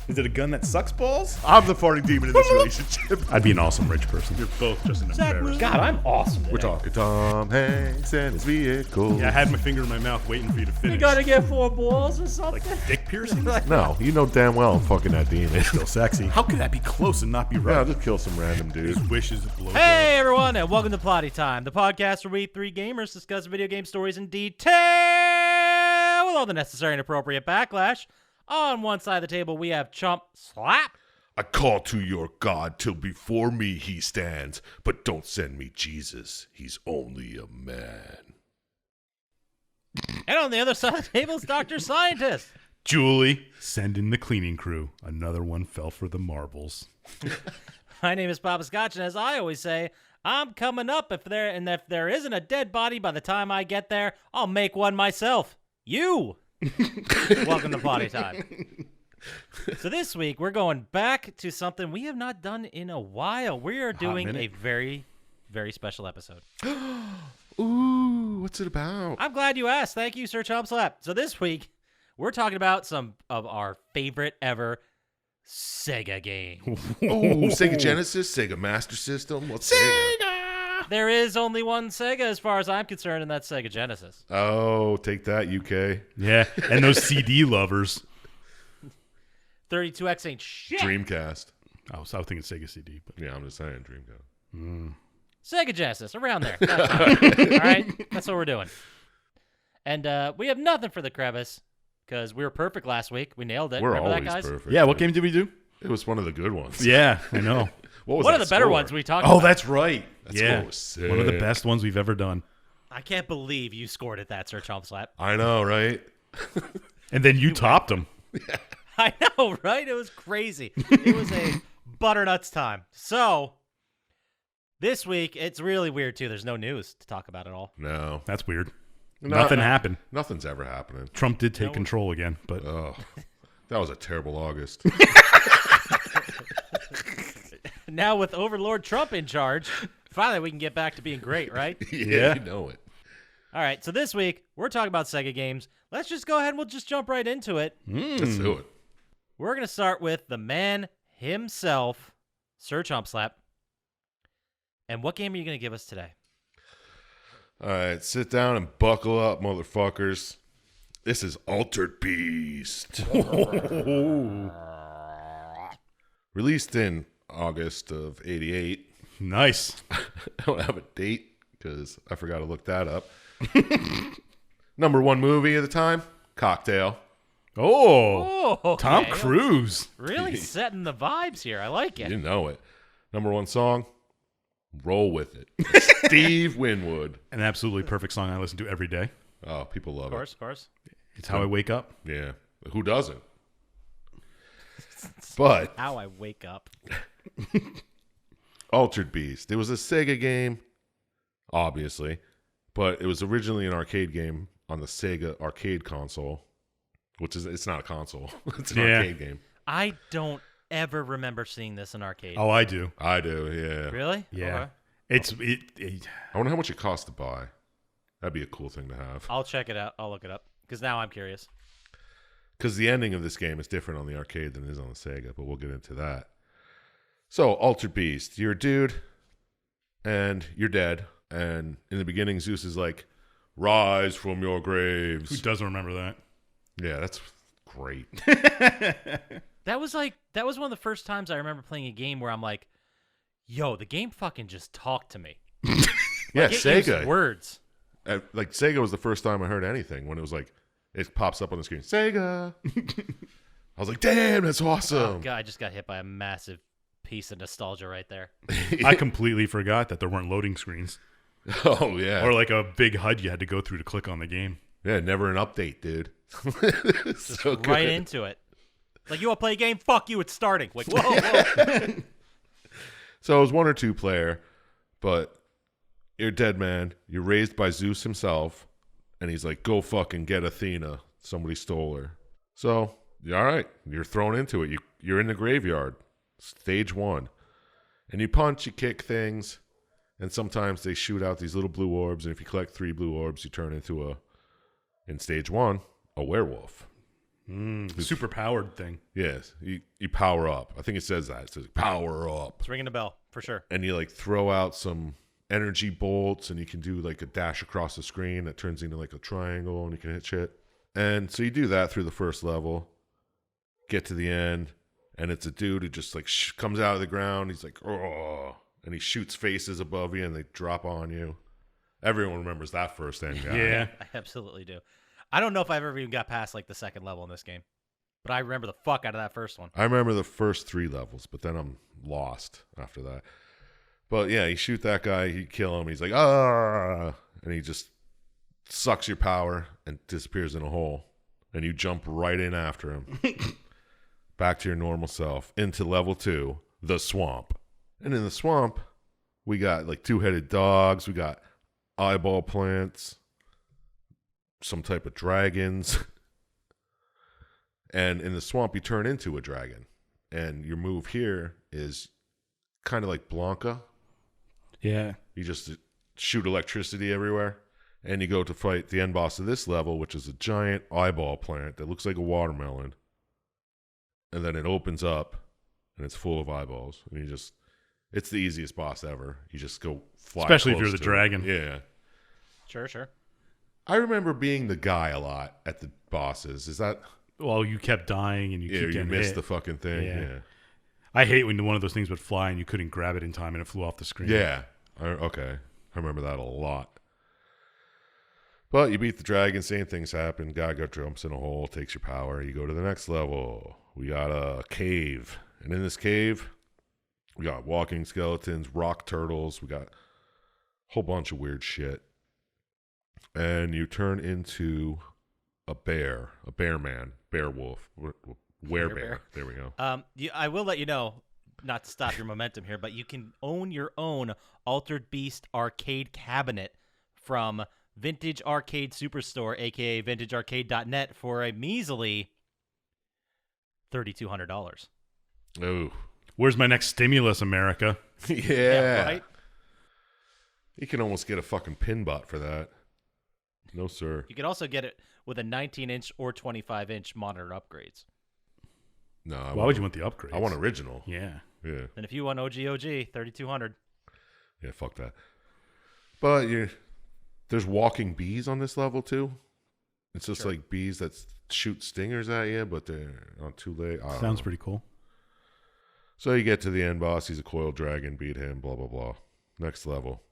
Is it a gun that sucks balls? I'm the farting demon in this relationship. I'd be an awesome rich person. You're both just an embarrassment. God, I'm awesome today. We're talking Tom Hanks and his vehicle. Yeah, I had my finger in my mouth waiting for you to finish. You gotta get 4 balls or something? Like dick piercing? No, you know damn well I'm fucking that demon. Still sexy. How could that be close and not be Yeah, right? I'll just kill some random dude. His wishes blow. Hey everyone, and welcome to Plotty Time, the podcast where we three gamers discuss video game stories in detail with all the necessary and appropriate backlash. On one side of the table, we have Chump Slap. I call to your God till before me he stands, but don't send me Jesus. He's only a man. And on the other side of the table is Dr. Syintist. Julie, send in the cleaning crew. Another one fell for the marbles. My name is Poppascotch, and as I always say, I'm coming up. If there isn't a dead body by the time I get there, I'll make one myself. You. Welcome to Plotty Time. So this week, we're going back to something we have not done in a while. We are doing a very, very special episode. Ooh, what's it about? I'm glad you asked. Thank you, Sir Chump Slap. So this week, we're talking about some of our favorite ever SEGA games. Oh, Sega Genesis, Sega Master System. What's Sega? There is only one Sega as far as I'm concerned, and that's Sega Genesis. Oh, take that, UK. Yeah, and those CD lovers. 32X ain't shit. Dreamcast. I was thinking Sega CD. But Yeah, I'm just saying Dreamcast. Sega Genesis, around there. That's fine. All right? That's what we're doing. And we have nothing for the crevice, because we were perfect last week. We nailed it. We're Remember always that, guys? perfect. yeah, what dude. game did we do? It was one of the good ones. Yeah, I know. What was One of that the better score? ones we talked Oh, about. that's right. That yeah, score was sick. one of the best ones we've ever done. I can't believe you scored at that, Sir Chump Slap. I know, right? And then you topped them. I know, right? It was crazy. It was a butternuts time. So, this week, it's really weird, too. There's no news to talk about at all. No. That's weird. No, Nothing happened. Nothing's ever happening. Trump did take control again, but Oh, that was a terrible August. Now, with Overlord Trump in charge, finally we can get back to being great, right? Yeah. You know it. All right, so this week, we're talking about Sega games. Let's just go ahead and we'll just jump right into it. Let's do it. We're going to start with the man himself, Sir Chump Slap. And what game are you going to give us today? All right, sit down and buckle up, motherfuckers. This is Altered Beast. Released in August of '88. nice. I don't have a date because I forgot to look that up. Number one movie at the time, Cocktail. Oh, Oh, Tom okay. Cruise. Really setting the vibes here. I like it. You know it. Number one song, Roll With It. Steve Winwood. An absolutely perfect song I listen to every day. Oh, people love Of course. It's how I wake up. it. Yeah. Who doesn't? But How I wake up. Altered Beast. It was a Sega game, obviously, but it was originally an arcade game on the Sega arcade console, which is, it's not a console. It's an Yeah. arcade game. I don't ever remember seeing this in arcade. Oh, I do. I do, yeah. Really? Yeah. Okay. I wonder how much it costs to buy. That'd be a cool thing to have. I'll check it out. I'll look it up because now I'm curious. Because the ending of this game is different on the arcade than it is on the Sega, but we'll get into that. So, Altered Beast. You're a dude, and you're dead. And in the beginning, Zeus is like, rise from your Who graves. doesn't remember that? Yeah, that's great. That was one of the first times I remember playing a game where I'm like, yo, the game fucking just talked to me. Yeah, It used Sega. words. Like, Sega was the first time I heard anything when it was like, it pops up on the screen, Sega. I was like, damn, that's Oh, awesome. God, I just got hit by a massive piece of nostalgia right there. I completely forgot that there weren't loading screens Oh, yeah. or like a big HUD you had to go through to click on the game. Yeah, never an update, dude. Just So good. right into it. Like, you want to play a game? Fuck you, it's starting. Like, whoa. So it was 1 or 2 player, but you're a dead man. You're raised by Zeus himself, and he's like, go fucking get Athena. Somebody stole her. So, all right, you're thrown into it. You're in the graveyard, stage 1. And you punch, you kick things, and sometimes they shoot out these little blue orbs, and if you collect 3 blue orbs, you turn into in stage 1, a werewolf. Super powered thing. Yes, you power up. I think it says that. It says power up. It's ringing a bell for sure. And you like throw out some energy bolts, and you can do like a dash across the screen that turns into like a triangle, and you can hit shit. And so you do that through the first level, get to the end, and it's a dude who just like comes out of the ground. He's like, oh, and he shoots faces above you, and they drop on you. Everyone remembers that first end guy. Yeah. I absolutely do. I don't know if I've ever even got past like the second level in this game, but I remember the fuck out of that first one. I remember the first 3 levels, but then I'm lost after that. But yeah, you shoot that guy, you kill him, he's like, ah, and he just sucks your power and disappears in a hole. And you jump right in after him. Back to your normal self. Into level 2, the swamp. And in the swamp, we got like 2-headed dogs, we got eyeball plants, some type of dragons. And in the swamp, you turn into a dragon. And your move here is kind of like Blanca. Yeah. You just shoot electricity everywhere. And you go to fight the end boss of this level, which is a giant eyeball plant that looks like a watermelon. And then it opens up, and it's full of eyeballs. And you just, it's the easiest boss ever. You just go fly. Especially if close you're the to it. dragon. Yeah. Sure. I remember being the guy a lot at the bosses. Is that? Well, you kept dying and you keep You getting missed hit. the fucking thing. Yeah. I hate when one of those things would fly and you couldn't grab it in time and it flew off the screen. Yeah. Okay. I remember that a lot. But you beat the dragon, same things happen. Guy jumps in a hole, takes your power. You go to the next level. We got a cave. And in this cave, we got walking skeletons, rock turtles. We got a whole bunch of weird shit. And you turn into a bear man, bear wolf, werebear. There we go. I will let you know, not to stop your momentum here, but you can own your own Altered Beast arcade cabinet from Vintage Arcade Superstore, aka vintagearcade.net, for a measly $3,200. Oh. Where's my next stimulus, America? Yeah. Right? You can almost get a fucking pin bot for that. No, sir. You can also get it with a 19-inch or 25-inch monitor upgrades. No. Why would you want the upgrades? I want original. Yeah. Yeah. And if you want OG, $3,200. Yeah, fuck that. But there's walking bees on this level too. It's just Sure. like bees that shoot stingers at you, but they're not too late. Sounds pretty cool. So you get to the end boss. He's a coiled dragon. Beat him. Blah, blah, blah. Next level.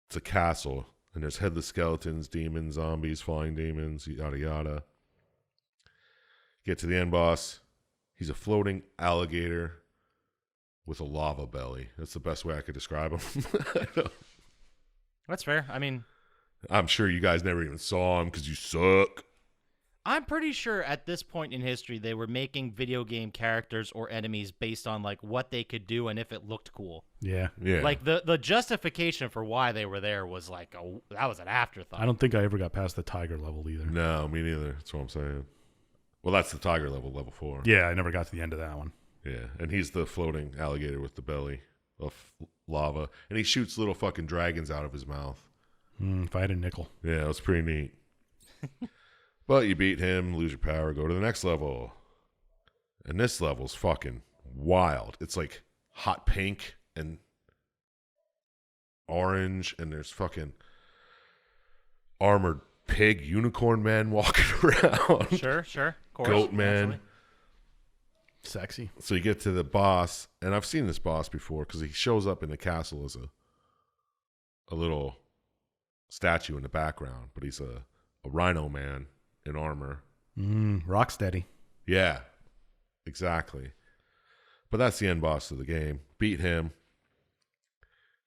It's a castle. And there's headless skeletons, demons, zombies, flying demons, yada, yada. Get to the end boss. He's a floating alligator with a lava belly. That's the best way I could describe him. That's fair. I mean, I'm sure you guys never even saw him because you suck. I'm pretty sure at this point in history they were making video game characters or enemies based on like what they could do and if it looked cool. Yeah. Yeah. Like the justification for why they were there was like that was an afterthought. I don't think I ever got past the tiger level either. No, me neither. That's what I'm saying. Well, that's the tiger level 4. Yeah, I never got to the end of that one. Yeah, and he's the floating alligator with the belly of lava. And he shoots little fucking dragons out of his mouth. If I had a nickel. Yeah, it was pretty neat. But you beat him, lose your power, go to the next level. And this level's fucking wild. It's like hot pink and orange, and there's fucking armored pig unicorn men walking around. Sure. Of course, Goat man. naturally. Sexy. So you get to the boss, and I've seen this boss before because he shows up in the castle as a little statue in the background, but he's a rhino man in armor. Rocksteady. Yeah, exactly. But that's the end boss of the game. Beat him.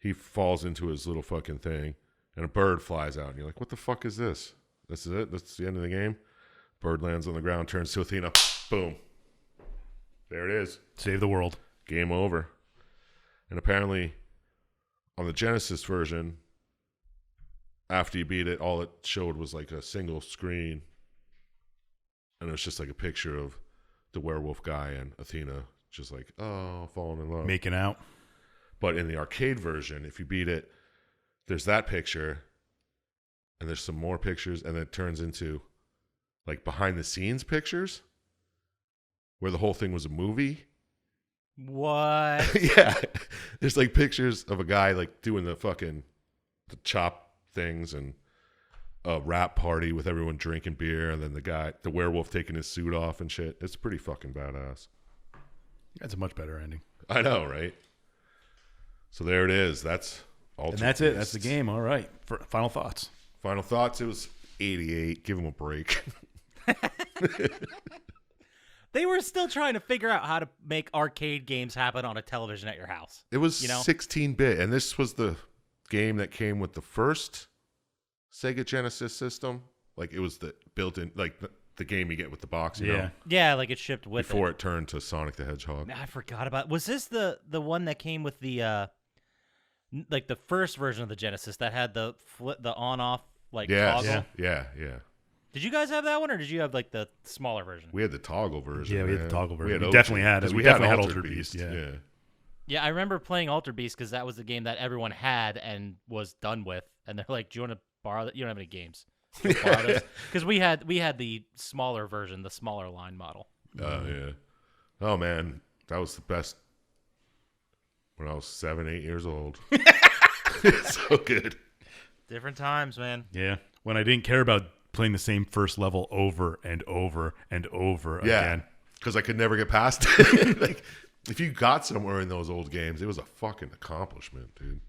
He falls into his little fucking thing, and a bird flies out, and you're like, what the fuck is this? This is it? That's the end of the game? Bird lands on the ground, turns to Athena. Boom. There it is. Save the world. Game over. And apparently, on the Genesis version, after you beat it, all it showed was like a single screen. And it was just like a picture of the werewolf guy and Athena just like, oh, falling in love. Making out. But in the arcade version, if you beat it, there's that picture, and there's some more pictures, and then it turns into like behind the scenes pictures where the whole thing was a movie. What? Yeah. There's like pictures of a guy like doing the chop things and a rap party with everyone drinking beer, and then the werewolf taking his suit off and shit. It's pretty fucking badass. That's a much better ending. I know, right? So there it is. That's all. And that's it. That's the game. All right. Final thoughts. Final thoughts. It was 88. Give him a break. They were still trying to figure out how to make arcade games happen on a television at your house. It was 16-bit, and this was the game that came with the first Sega Genesis system. Like it was the built-in, like the game you get with the box. You know, Yeah, like it shipped with before it turned to Sonic the Hedgehog. I forgot about. Was this the one that came with the like the first version of the Genesis that had the on-off toggle? Yeah. Did you guys have that one, or did you have like the smaller version? We had the toggle version. Yeah, we had the man. toggle version. We had definitely had it. We definitely had Altered Beast. Beast. Yeah. Yeah, I remember playing Altered Beast because that was the game that everyone had and was done with. And they're like, "Do you want to borrow that? You don't have any games." Because we had the smaller version, the smaller line model. Oh yeah. Oh man, that was the best. When I was 7, 8 years old. So good. Different times, man. Yeah. When I didn't care about playing the same first level over and over and over again. Because I could never get past it. Like, if you got somewhere in those old games, it was a fucking accomplishment, dude.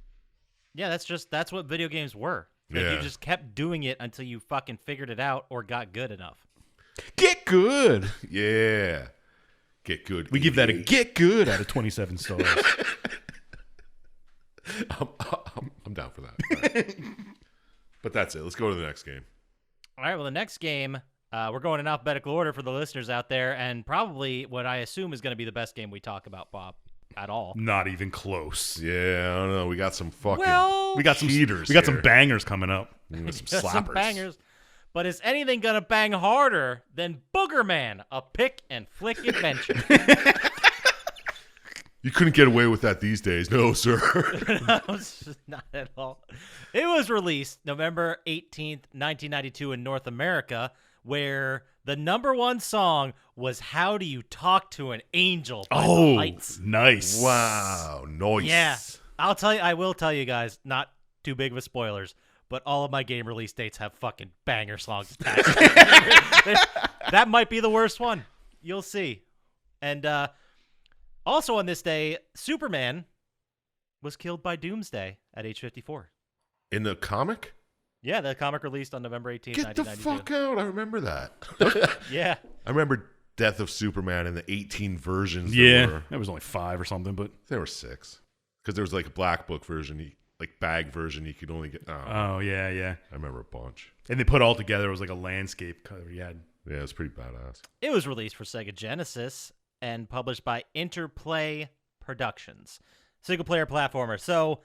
Yeah, that's what video games were. Like, Yeah. you just kept doing it until you fucking figured it out or got good enough. Get good. Yeah. Get good. We give that a get good out of 27 stars. I'm down for that. But that's it. Let's go to the next game. All right, well, the next game, we're going in alphabetical order for the listeners out there, and probably what I assume is going to be the best game we talk about, Bob, at all. Not even close. Yeah, I don't know. We got some fucking We got some cheaters. We got some here. bangers coming up. We got some Just slappers. some bangers. But is anything going to bang harder than Booger Man, a pick and flick adventure? You couldn't get away with that these days. No, sir. No, not at all. It was released November 18th, 1992 in North America, where the #1 song was How Do You Talk to an Angel by the Lights. Nice. Wow. Nice. Yeah. I will tell you guys, not too big of a spoilers, but all of my game release dates have fucking banger songs attached to them. That might be the worst one. You'll see. And also on this day, Superman was killed by Doomsday at age 54. In the comic? Yeah, the comic released on November 18th, Get the 1992. fuck out. I remember that. Yeah. I remember Death of Superman in the 18 versions. Yeah. That was only 5 or something, but. There were 6. Because there was like a black book version, like bag version you could only get. Oh, yeah. I remember a bunch. And they put all together. It was like a landscape cover. Yeah. Yeah, it was pretty badass. It was released for Sega Genesis and published by Interplay Productions. Single-player platformer. So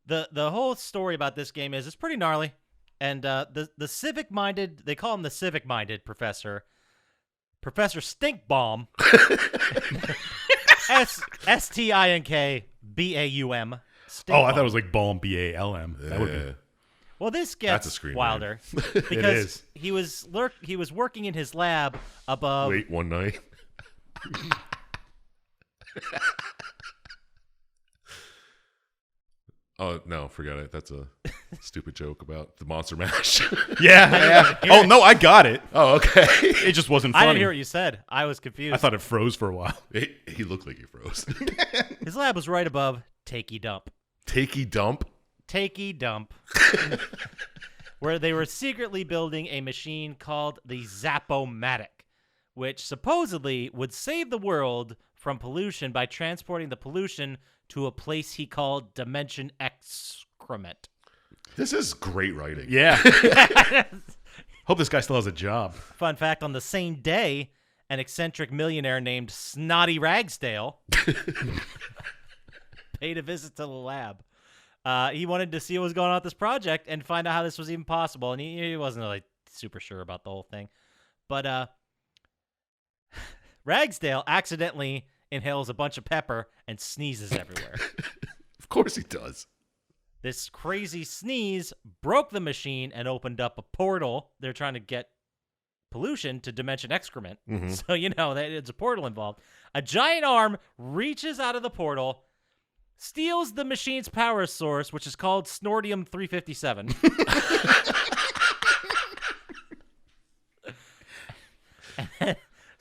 the whole story about this game is it's pretty gnarly. And the civic-minded, they call him the civic-minded professor, Professor Stinkbaum, Stinkbaum. Oh, I thought it was like Balm, B-A-L-M. That would be. Well, this That's a gets screen wilder It because is. he was working in his lab above. Wait, one night. Oh, no, forget it. That's a stupid joke about the Monster Mash. Yeah. Oh, no, I got it. Oh, okay. It just wasn't I funny. didn't hear what you said. I was confused. I thought it froze for a while. He looked like he froze. His lab was right above Takey Dump. Takey dump? Takey Dump. Where they were secretly building a machine called the Zap-O-Matic, which supposedly would save the world from pollution by transporting the pollution to a place he called Dimension Excrement. This is great writing. Yeah. Hope this guy still has a job. Fun fact, on the same day, an eccentric millionaire named Snotty Ragsdale paid a visit to the lab. He wanted to see what was going on with this project and find out how this was even possible, and he wasn't really super sure about the whole thing. But Ragsdale accidentally inhales a bunch of pepper and sneezes everywhere. Of course he does. This crazy sneeze broke the machine and opened up a portal. They're trying to get pollution to dimension excrement. So, that it's a portal involved. A giant arm reaches out of the portal, steals the machine's power source, which is called Snortium 357.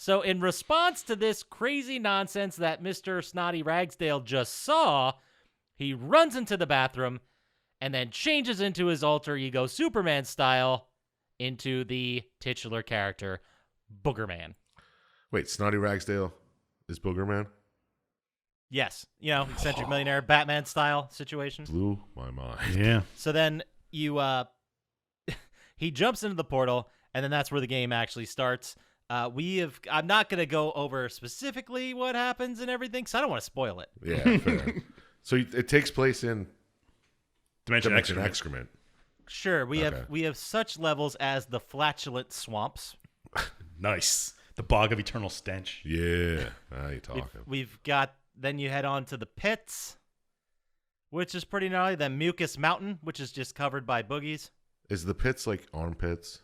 So in response to this crazy nonsense that Mr. Snotty Ragsdale just saw, he runs into the bathroom and then changes into his alter ego Superman style into the titular character, Boogerman. Wait, Snotty Ragsdale is Boogerman? Yes. Eccentric millionaire Batman style situation. Blew my mind. Yeah. So then he jumps into the portal, and then that's where the game actually starts. I'm not going to go over specifically what happens and everything, because I don't want to spoil it. Yeah, fair. So it takes place in Dimension excrement. Sure, we have such levels as the flatulent swamps. Nice. The bog of eternal stench. Yeah, now you're talking. We've got, then you head on to the pits, which is pretty gnarly. Then Mucus Mountain, which is just covered by boogies. Is the pits like armpits?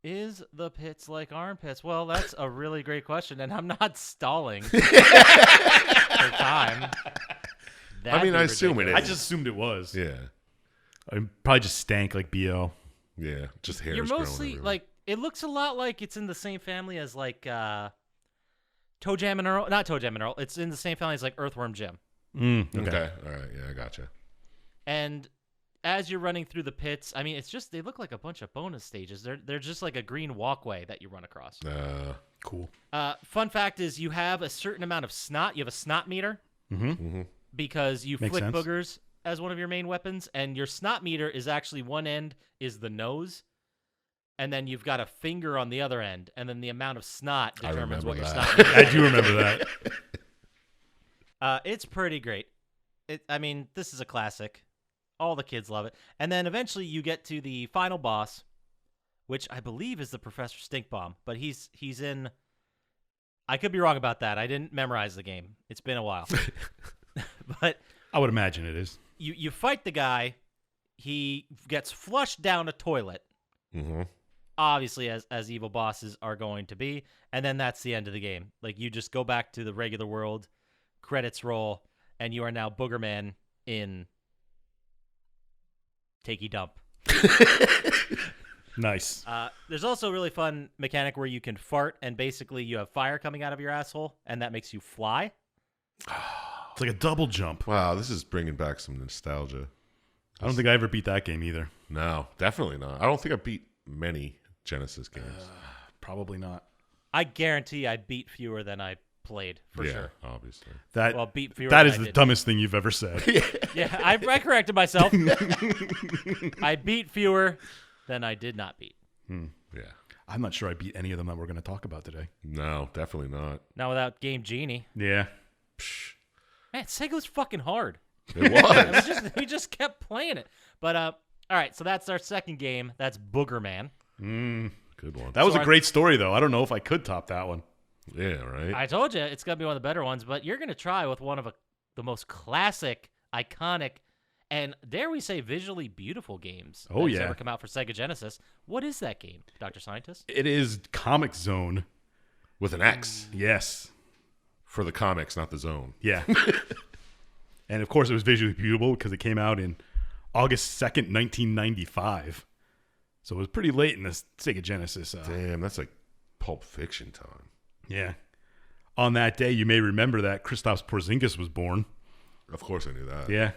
Is the pits like armpits? Well, that's a really great question, and I'm not stalling for time. I assume it is. I just assumed it was. Yeah. I probably just stank like BO. Yeah, just hairs. You're growing mostly everywhere. like, it looks a lot like it's in the same family as like Toe Jam and Earl. Not Toe Jam and Earl. It's in the same family as like Earthworm Jim. Okay. All right. Yeah, I gotcha. And as you're running through the pits, it's just, they look like a bunch of bonus stages. They're just like a green walkway that you run across. Cool. Fun fact is you have a certain amount of snot. You have a snot meter because you Makes flick sense. boogers as one of your main weapons, and your snot meter is actually one end is the nose, and then you've got a finger on the other end, and then the amount of snot determines what your snot meter is. I do remember that. It's pretty great. This is a classic. All the kids love it. And then eventually you get to the final boss, which I believe is the Professor Stinkbomb, but he's in... I could be wrong about that. I didn't memorize the game. It's been a while. But I would imagine it is. you fight the guy. He gets flushed down a toilet. Obviously, as evil bosses are going to be. And then that's the end of the game. Like, you just go back to the regular world, credits roll, and you are now Boogerman in... Takey dump. Nice. There's also a really fun mechanic where you can fart, and basically you have fire coming out of your asshole, and that makes you fly. It's like a double jump. Wow, this is bringing back some nostalgia. I don't think I ever beat that game either. No, definitely not. I don't think I beat many Genesis games. Probably not. I guarantee I beat fewer than I played, for sure. Obviously. Beat fewer That than is I the did. dumbest thing you've ever said. Yeah, I corrected myself. I beat fewer than I did not beat. Yeah. I'm not sure I beat any of them that we're going to talk about today. No, definitely not. Not without Game Genie. Yeah. Man, Sega was fucking hard. It was. we just kept playing it. But all right, so that's our second game. That's Boogerman. Good one. That was a great story, though. I don't know if I could top that one. Yeah, right? I told you it's gonna be one of the better ones, but you're gonna try with one of the most classic, iconic, and dare we say visually beautiful games that's ever come out for Sega Genesis. What is that game, Dr. Syintist? It is Comic Zone. With an X. Yes. For the comics, not the zone. Yeah. And, of course, it was visually beautiful because it came out in August 2nd, 1995. So it was pretty late in the Sega Genesis. Damn, that's like Pulp Fiction time. Yeah. On that day, you may remember that Kristaps Porzingis was born. Of course I knew that. Yeah.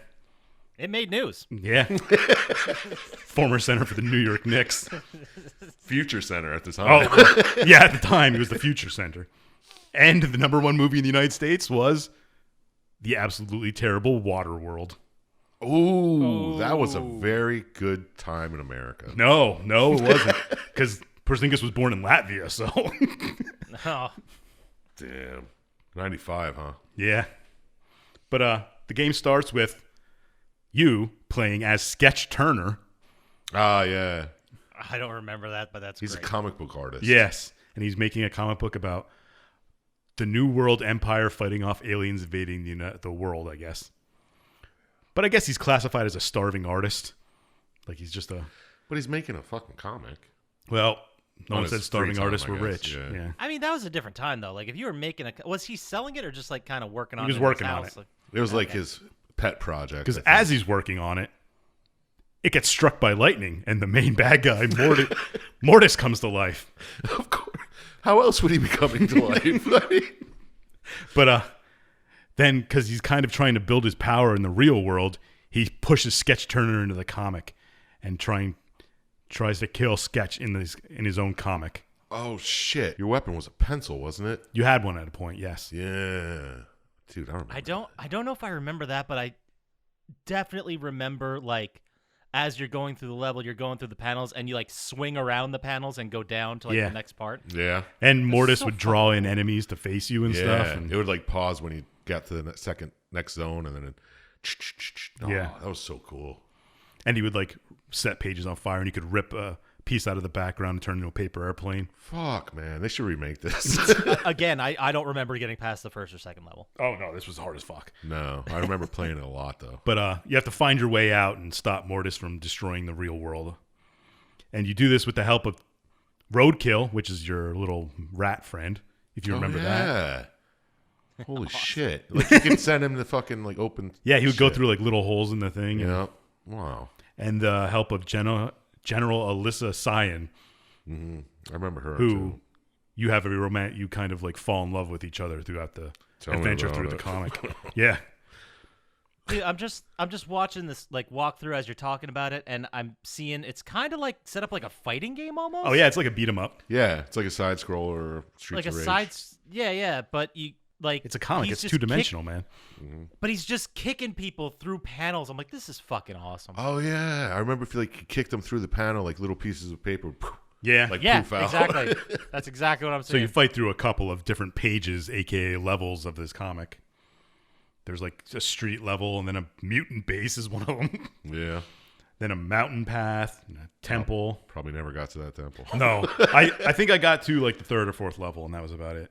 It made news. Yeah. Former center for the New York Knicks. Future Center at the time. Oh, yeah, at the time, he was the Future Center. And the #1 movie in the United States was the absolutely terrible Waterworld. Ooh, that was a very good time in America. No, it wasn't. Because Porzingis was born in Latvia, so. Oh, Damn. 95, huh? Yeah. But the game starts with you playing as Sketch Turner. Ah, yeah. I don't remember that, but that's He's great. a comic book artist. Yes. And he's making a comic book about the New World Empire fighting off aliens invading the world, I guess. But I guess he's classified as a starving artist. Like he's just a... But he's making a fucking comic. Well, no one his said starving free time, artists I were guess, rich. yeah. Yeah. I mean, that was a different time though. Like if you were making was he selling it or just like kind of working on it? was in working his on house? it. It was like his pet project. Because I think. as he's working on it, it gets struck by lightning, and the main bad guy, Mortis, comes to life. Of course. How else would he be coming to life? I mean, But then, because he's kind of trying to build his power in the real world, he pushes Sketch Turner into the comic, and tries to kill Sketch in his own comic. oh shit! Your weapon was a pencil, wasn't it? You had one at a point, yes. Yeah, dude. I remember. I don't know if I remember that, but I definitely remember like as you're going through the level, you're going through the panels, and you like swing around the panels and go down to like Yeah. the next part. Yeah, And Mortis so would draw in enemies to face you and yeah. stuff. And It would like pause when he got to the next zone, and then it. Oh, Yeah. that was so cool. And he would like set pages on fire, and you could rip a piece out of the background and turn it into a paper airplane. Fuck, man, they should remake this. Again, I don't remember getting past the first or second level. Oh no, this was hard as fuck. No, I remember playing it a lot though. But you have to find your way out and stop Mortis from destroying the real world. And you do this with the help of Roadkill, which is your little rat friend, if you remember that. that. Holy shit! Like you can send him the fucking like open. Yeah, he would go shit. through like little holes in the thing. Yeah. Wow. And the help of General Alyssa Cyan, I remember her who too. you have you kind of like fall in love with each other throughout the Tell me adventure about through the it. comic. Yeah. Dude, I'm just watching this like walk through as you're talking about it, and I'm seeing it's kind of like set up like a fighting game almost. Oh yeah, it's like a beat 'em up. Yeah, it's like a side scroller. Streets like a of Rage. side. Yeah, but you like It's a comic. he's It's just 2-dimensional, man. But he's just kicking people through panels. I'm like, this is fucking awesome. Oh yeah, I remember if you like kicked them through the panel like little pieces of paper. Yeah. Like Yeah, poof out. exactly. That's exactly what I'm So saying. you fight through a couple of different pages, aka levels of this comic. There's like a street level, and then a mutant base is one of them. Yeah, Then a mountain path, and a temple. probably never got to that temple. No, I think I got to like the third or fourth level, and that was about it.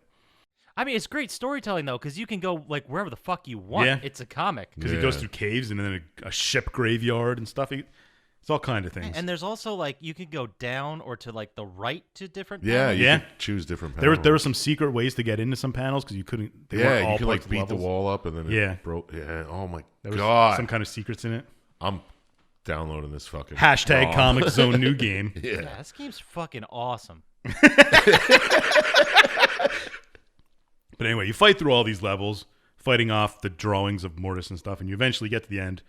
I mean, it's great storytelling though, because you can go like wherever the fuck you want. Yeah. It's a comic. Because he goes through caves and then a ship graveyard and stuff. It's all kind of things. And there's also like you can go down or to like the right to different. Yeah, panels. you Yeah. could choose different there panels. were some secret ways to get into some panels because you couldn't. They weren't Yeah, all you could like parts of beat the levels. wall up and then Yeah. it broke. Yeah. Oh my There was god. some kind of secrets in it. I'm downloading this fucking Hashtag ROM. Comic Zone new game. Yeah. Yeah, this game's fucking awesome. But anyway, you fight through all these levels, fighting off the drawings of Mortis and stuff, and you eventually get to the end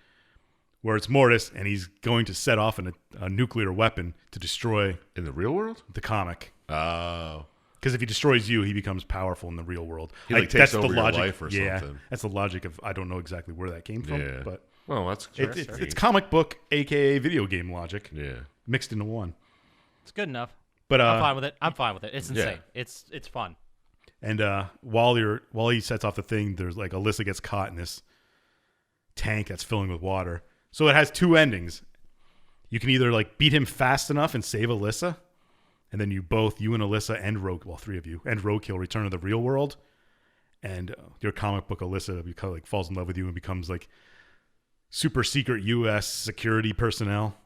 where it's Mortis, and he's going to set off a nuclear weapon to destroy In the real world? the comic. Oh. Because if he destroys you, he becomes powerful in the real world. He, like, takes over your life or yeah, something. that's the logic of. I don't know exactly where that came from, Yeah. but Well, that's it's comic book, aka video game logic, Yeah. mixed into one. It's good enough. But I'm fine with it. I'm fine with it. It's Yeah. insane. It's fun. And while he sets off the thing, there's like Alyssa gets caught in this tank that's filling with water. So it has two endings. You can either like beat him fast enough and save Alyssa, and then you and Alyssa and three of you and Roadkill return to the real world, and your comic book Alyssa falls in love with you and becomes like super secret U.S. security personnel.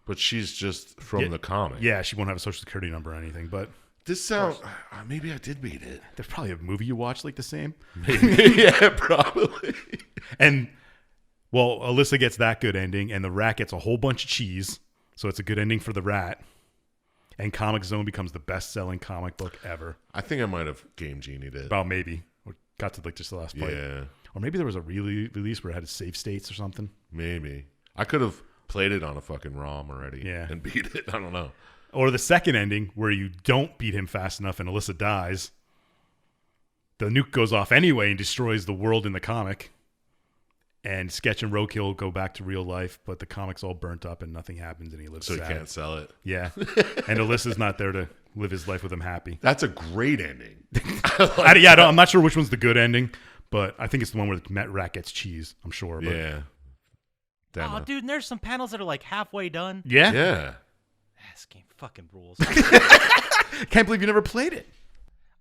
But she's just from the comic. Yeah, she won't have a social security number or anything, but This sounds. Maybe I did beat it. there's probably a movie you watch like the same. Yeah, probably. And well, Alyssa gets that good ending, and the rat gets a whole bunch of cheese, so it's a good ending for the rat. And Comic Zone becomes the best-selling comic book ever. I think I might have Game Genied it. About maybe or got to like just the last fight, Yeah, or maybe there was a release where it had save states or something. maybe. I could have played it on a fucking ROM already Yeah. and beat it. I don't know. Or the second ending where you don't beat him fast enough and Alyssa dies. The nuke goes off anyway and destroys the world in the comic. And Sketch and Roadkill go back to real life, but the comic's all burnt up and nothing happens and he lives So sad. you can't sell it. Yeah. And Alyssa's not there to live his life with him happy. That's a great ending. I'm not sure which one's the good ending, but I think it's the one where the Met Rat gets cheese. I'm sure. But Yeah. Demo. Oh, dude, and there's some panels that are like halfway done. Yeah? Yeah. This game fucking rules. Can't believe you never played it.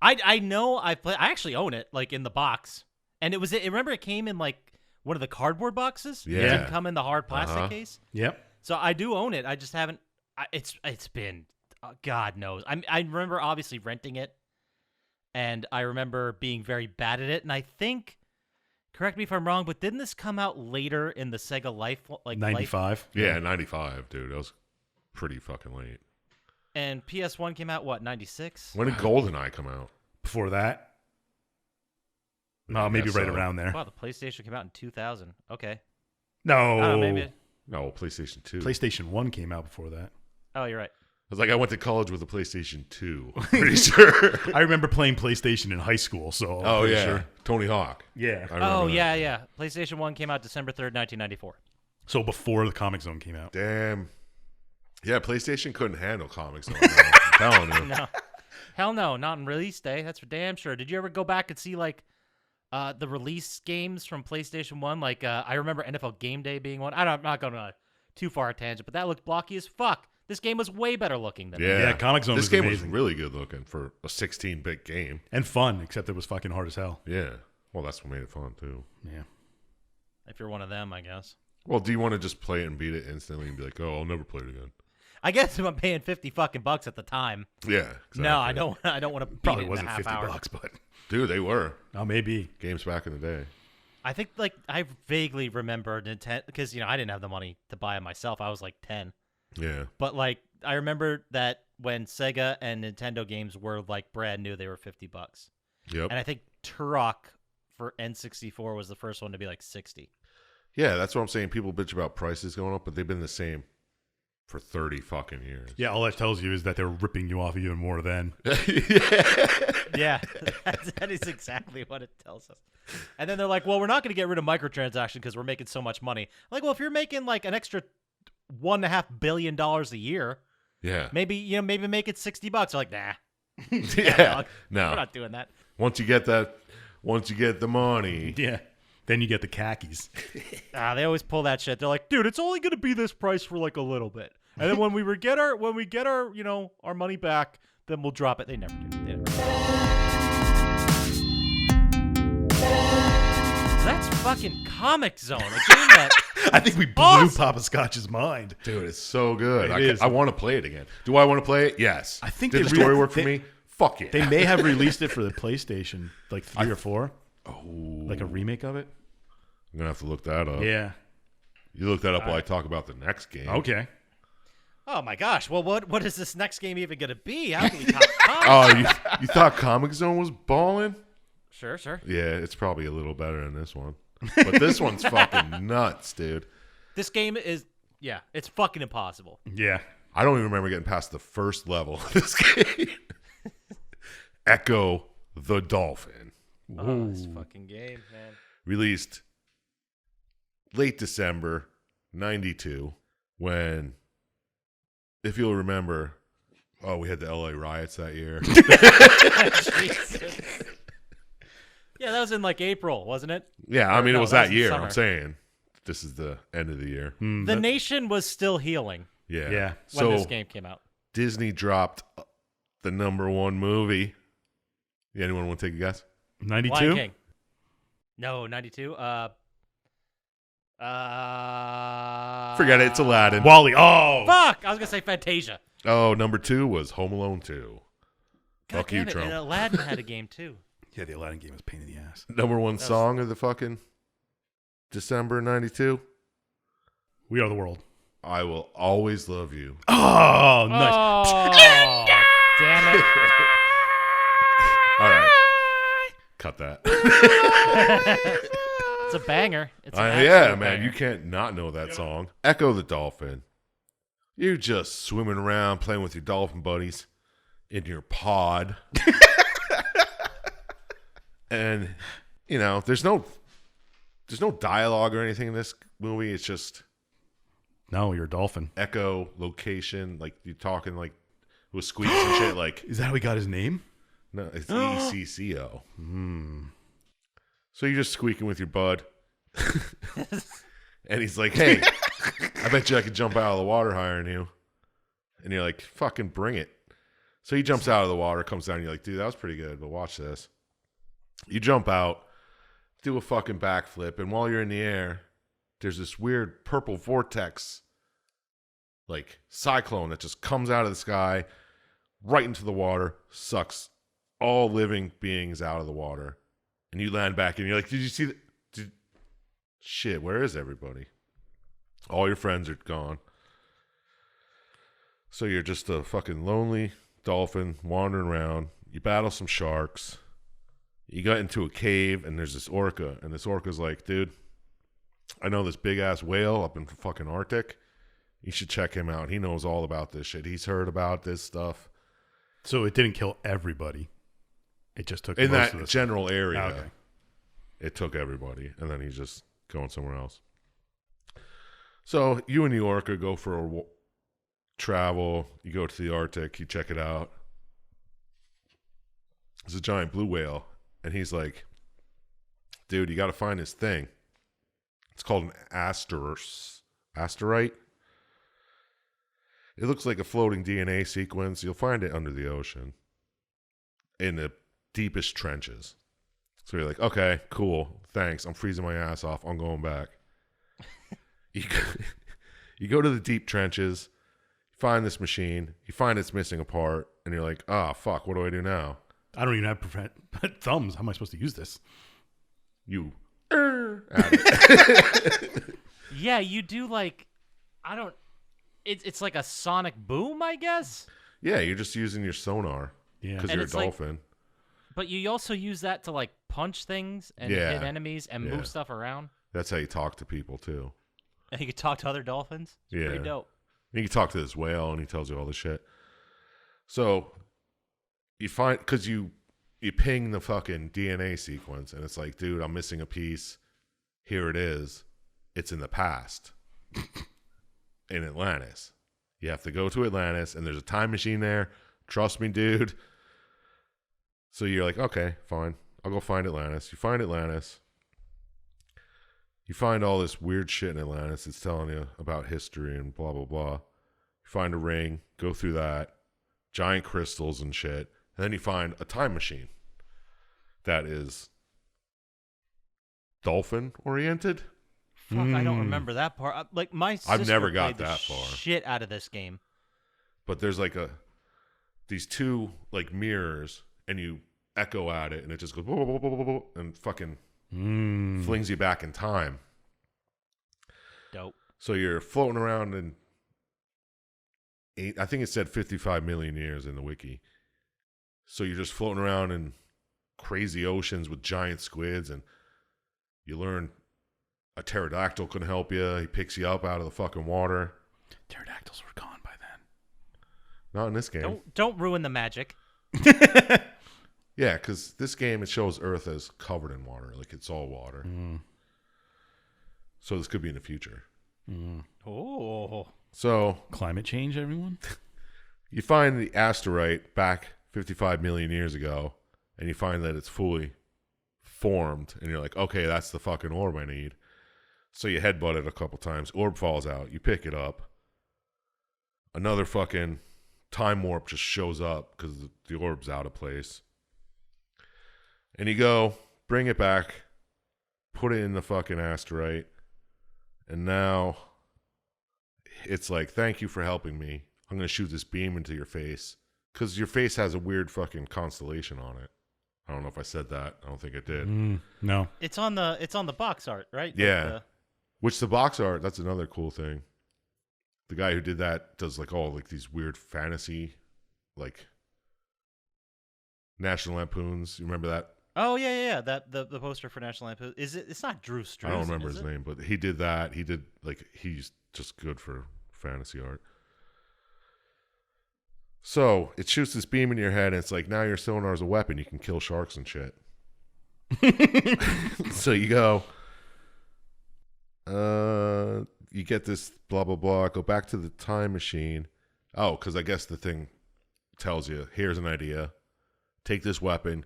I know I actually own it, like in the box, and remember it came in like one of the cardboard boxes. Yeah. It didn't come in the hard plastic case. Yep. So I do own it. I just haven't. It's been God knows. I remember obviously renting it, and I remember being very bad at it. And I think, correct me if I'm wrong, but didn't this come out later in the Sega life? Like 95. Yeah, 95, dude. That was pretty fucking late. And PS1 came out, what, 96? When did GoldenEye come out? Before that? No, maybe guess right so. around there. Wow, the PlayStation came out in 2000. Okay. No. I don't know, maybe. No, PlayStation 2. PlayStation 1 came out before that. Oh, you're right. I was like, I went to college with a PlayStation 2. Pretty sure. I remember playing PlayStation in high school, so I'm Oh, pretty yeah. sure. Tony Hawk. Yeah. I remember Oh, that. yeah. PlayStation 1 came out December 3rd, 1994. So before the Comic Zone came out. Damn. Yeah, PlayStation couldn't handle comics. I'm telling you. No. Hell no, not on release day. That's for damn sure. Did you ever go back and see, like, the release games from PlayStation 1? Like, I remember NFL Game Day being one. I'm not going on a too far a tangent, but that looked blocky as fuck. This game was way better looking than that. Yeah, Yeah, Comic Zone This was game amazing. was really good looking for a 16-bit game. And fun, except it was fucking hard as hell. Yeah. Well, that's what made it fun, too. Yeah. If you're one of them, I guess. Well, do you want to just play it and beat it instantly and be like, oh, I'll never play it again? I guess if I'm paying $50 at the time. Yeah. Exactly. No, I don't want to beat Probably it wasn't in a half $50, hour. but Dude, they were. oh, maybe. Games back in the day. I think, like, I vaguely remember Nintendo, because, I didn't have the money to buy it myself. I was like 10. Yeah. But, like, I remember that when Sega and Nintendo games were, like, brand new, they were $50. Yep. And I think Turok for N64 was the first one to be, like, 60. Yeah, that's what I'm saying. People bitch about prices going up, but they've been the same for 30 fucking years. Yeah, all that tells you is that they're ripping you off even more then. Yeah, that is exactly what it tells us. And then they're like, well, we're not going to get rid of microtransactions because we're making so much money. I'm like, well, if you're making, like, an extra $1.5 billion a year, Yeah. maybe make it $60. They're like, nah. Yeah. dog. No. We're not doing that. Once you get the money. Yeah. Then you get the khakis. They always pull that shit. They're like, dude, it's only going to be this price for like a little bit. And then when we get our our money back, then we'll drop it. They never do. They never do. That's fucking Comic Zone, a game that I think we blew Awesome. Poppascotch's mind. Dude, it's so good. It is. I want to play it again. Do I want to play it? Yes. I think Did they the story re- work for they- me? Fuck it. They may have released it for the PlayStation, like 3 or 4. Oh. Like a remake of it. I'm going to have to look that up. Yeah. You look that up while I talk about the next game. Okay. Oh my gosh. Well, what is this next game even going to be? How can we top Comic? Oh, you thought Comic Zone was balling? Sure. Yeah, it's probably a little better than this one. But this one's fucking nuts, dude. This game is, it's fucking impossible. Yeah. I don't even remember getting past the first level of this game. Echo the Dolphin. Oh, this fucking game, man. Released late December 92 when, if you'll remember, we had the LA riots that year. Jesus. Yeah, that was in like April, wasn't it? Yeah, I mean, No, it was that that was in year. summer. I'm saying this is the end of the year. The nation was still healing Yeah. Yeah. when So this game came out. Disney dropped the #1 movie. Yeah, anyone want to take a guess? 92? Lion King. No, 92. Forget it. It's Aladdin. Wally. Oh. Fuck! I was gonna say Fantasia. Oh, #2 was Home Alone 2. God Fuck you, damn it, Trump. and Aladdin had a game too. Yeah, the Aladdin game was a pain in the ass. #1 song of the fucking December 92. We Are the World. I Will Always Love You. Oh, nice. Oh, damn it! All right. Cut that. It's a banger. It's an Yeah, absolute man. banger. You can't not know that song. Echo the Dolphin. You're just swimming around playing with your dolphin buddies in your pod. And, there's no dialogue or anything in this movie. It's just No, you're a dolphin. echo, location, like you're talking like with squeaks and shit. Like, Is that how he got his name? no, it's ECCO. So you're just squeaking with your bud. And he's like, hey, I bet you I could jump out of the water higher than you. And you're like, fucking bring it. So he jumps out of the water, comes down, and you're like, dude, that was pretty good, but watch this. You jump out, do a fucking backflip, and while you're in the air, there's this weird purple vortex, like cyclone that just comes out of the sky, right into the water, sucks all living beings out of the water. And you land back and you're like, did you see that? Shit, where is everybody? All your friends are gone. So you're just a fucking lonely dolphin wandering around. You battle some sharks. You got into a cave and there's this orca. And this orca's like, dude, I know this big ass whale up in fucking Arctic. You should check him out. He knows all about this shit. He's heard about this stuff. So it didn't kill everybody. It just took In most that of the general area, Okay. it took everybody. And then he's just going somewhere else. So you and the orca go for a travel. You go to the Arctic. You check it out. There's a giant blue whale. And he's like, dude, you got to find this thing. It's called an asterite. It looks like a floating DNA sequence. You'll find it under the ocean in the deepest trenches. So you're like, okay, cool. Thanks. I'm freezing my ass off. I'm going back. You go to the deep trenches. You find this machine. You find it's missing a part. And you're like, ah, fuck. What do I do now? I don't even have thumbs. How am I supposed to use this? You at it. Yeah, you do like, I don't. It's like a sonic boom, I guess. Yeah, you're just using your sonar. Yeah. Because And you're a it's like- dolphin. But you also use that to like punch things and Yeah. hit enemies and Yeah. move stuff around. That's how you talk to people, too. And you can talk to other dolphins. It's Yeah. pretty dope. You can talk to this whale, and he tells you all this shit. So you find, because you ping the fucking DNA sequence, and it's like, dude, I'm missing a piece. Here it is. It's in the past. In Atlantis. You have to go to Atlantis, and there's a time machine there. Trust me, dude. So you're like, okay, fine. I'll go find Atlantis. You find Atlantis. You find all this weird shit in Atlantis. It's telling you about history and blah, blah, blah. You find a ring. Go through that. Giant crystals and shit. And then you find a time machine that is dolphin-oriented. Fuck, I don't remember that part. Like my sister never got played the that far. shit out of this game. But there's like these two like mirrors, and you echo at it, and it just goes blah, blah, blah, blah, blah, and fucking flings you back in time. Dope. So you're floating around in I think it said 55 million years in the wiki. So you're just floating around in crazy oceans with giant squids, and you learn a pterodactyl can help you. He picks you up out of the fucking water. Pterodactyls were gone by then. Not in this game. Don't ruin the magic. Yeah, because this game, it shows Earth as covered in water. Like, it's all water. So this could be in the future. Oh. So Climate change, everyone? you find the asteroid back 55 million years ago, and you find that it's fully formed, and you're like, okay, that's the fucking orb I need. So you headbutt it a couple times. Orb falls out. You pick it up. Another fucking time warp just shows up because the orb's out of place. And you go, bring it back, put it in the fucking asteroid, and now it's like, thank you for helping me. I'm going to shoot this beam into your face. Because your face has a weird fucking constellation on it. I don't know if I said that. I don't think I did. No. It's on the box art, right? Yeah. Which the box art, that's another cool thing. The guy who did that does like all like these weird fantasy, like National Lampoons. You remember that? Oh yeah. That the poster for National Lampoon. Is it? It's not Drew Struzan. I don't remember is his it? name, but he did that. He did like, he's just good for fantasy art. So it shoots this beam in your head, and it's like, now your sonar is a weapon. You can kill sharks and shit. So you go, you get this blah, blah, blah. Go back to the time machine. Oh, because I guess the thing tells you, here's an idea. Take this weapon,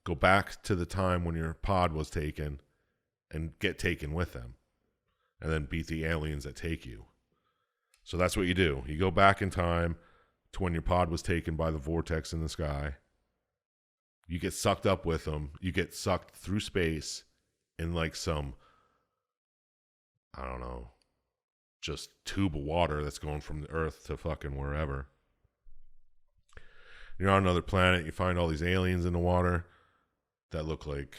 go back to the time when your pod was taken, and get taken with them. And then beat the aliens that take you. So that's what you do. You go back in time to when your pod was taken by the vortex in the sky. You get sucked up with them. You get sucked through space in like some, I don't know, just tube of water that's going from the Earth to fucking wherever. You're on another planet. You find all these aliens in the water that look like,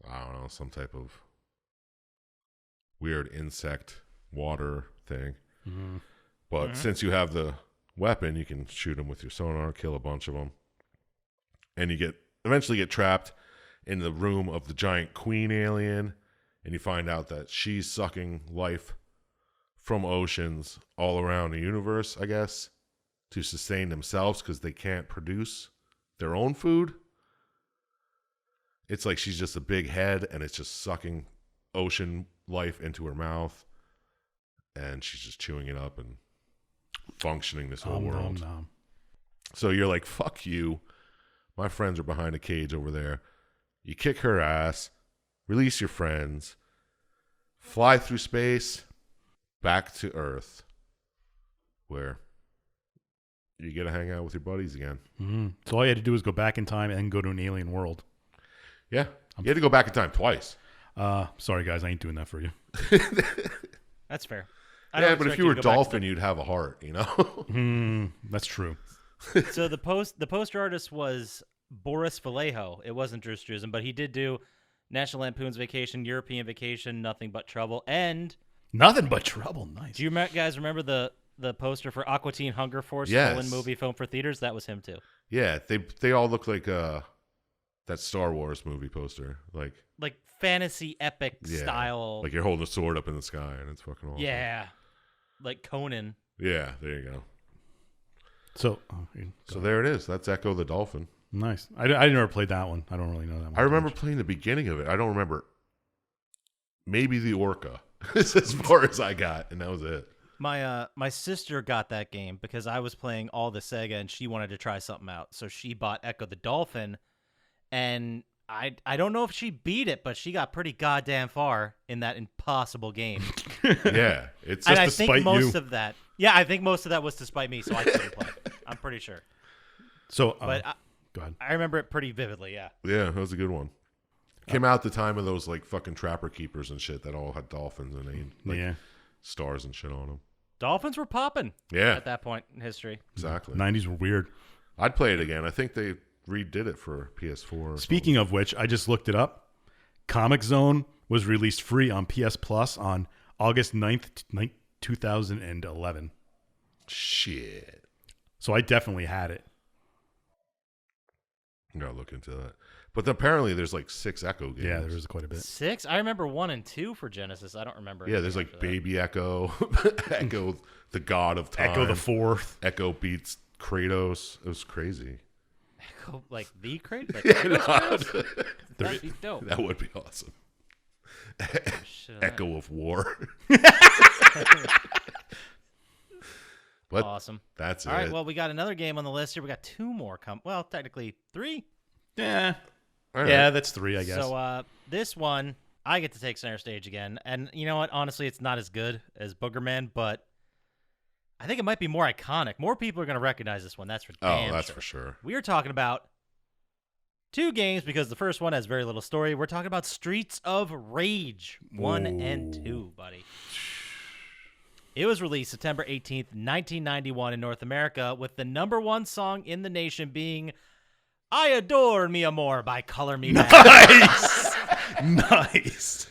I don't know, some type of weird insect water thing. Mhm. But since you have the weapon, you can shoot them with your sonar, kill a bunch of them. And you eventually get trapped in the room of the giant queen alien, and you find out that she's sucking life from oceans all around the universe, I guess, to sustain themselves because they can't produce their own food. It's like she's just a big head, and it's just sucking ocean life into her mouth, and she's just chewing it up and functioning this whole world. Nom. So you're like, fuck you. My friends are behind a cage over there. You kick her ass, release your friends, fly through space, back to Earth, where you get to hang out with your buddies again. Mhm. So all you had to do was go back in time and go to an alien world. Yeah. You had to go back in time twice. Sorry, guys. I ain't doing that for you. That's fair. Yeah, but if you were Dolphin, you'd have a heart, you know? That's true. So the poster artist was Boris Vallejo. It wasn't Drew Struzan, but he did do National Lampoon's Vacation, European Vacation, Nothing But Trouble, and Nothing but trouble. Nice. do you guys remember the poster for Aqua Teen Hunger Force, Yes. stolen movie film for theaters? That was him too. Yeah, they all look like that Star Wars movie poster. Like fantasy epic Yeah, style. like you're holding a sword up in the sky, and it's fucking awesome. Yeah, like Conan. Yeah, there you go. So, So there it is. That's Echo the Dolphin. nice. I never played that one. I don't really know that one. I remember playing the beginning of it. I don't remember. Maybe the Orca. It's as far as I got, and that was it. My sister got that game because I was playing all the Sega and she wanted to try something out. So she bought Echo the Dolphin, and I don't know if she beat it, but she got pretty goddamn far in that impossible game. Yeah, it's And just I to think spite most you. of that, yeah, I think most of that was to spite me, so I couldn't play. I'm pretty sure, So, but go ahead. I remember it pretty vividly. Yeah. yeah, that was a good one. Came out at the time of those like fucking trapper keepers and shit that all had dolphins and they like Yeah. stars and shit on them. Dolphins were popping Yeah, at that point in history. exactly. 90s were weird. I'd play it again. I think they redid it for PS4. or Speaking of which, I just looked it up. Comic Zone was released free on PS Plus on August 9th, 2011. something. Shit. So I definitely had it. I gotta look into that. But apparently there's like 6 Echo games. Yeah, there was quite a bit. 6. I remember 1 and 2 for Genesis. I don't remember. Yeah, there's anything like after that. Baby Echo, Echo, the God of Time. Echo the Fourth. Echo beats Kratos. It was crazy. Echo, like the crate. Like, Yeah, no, that'd be dope. that would be awesome. Shit, Echo of War. But awesome. that's All it. right, well, we got another game on the list here. We got 2 more. Well, technically 3. Yeah. All right. Yeah, that's 3, I guess. So this one, I get to take center stage again. And you know what? Honestly, it's not as good as Boogerman, but I think it might be more iconic. More people are going to recognize this one. That's for damn that's sure. for sure. We are talking about 2 games because the first one has very little story. We're talking about Streets of Rage 1 and 2, buddy. It was released September 18th, 1991 in North America, with the #1 song in the nation being I Adore Mi Amor by Color Me Back. Nice. Nice.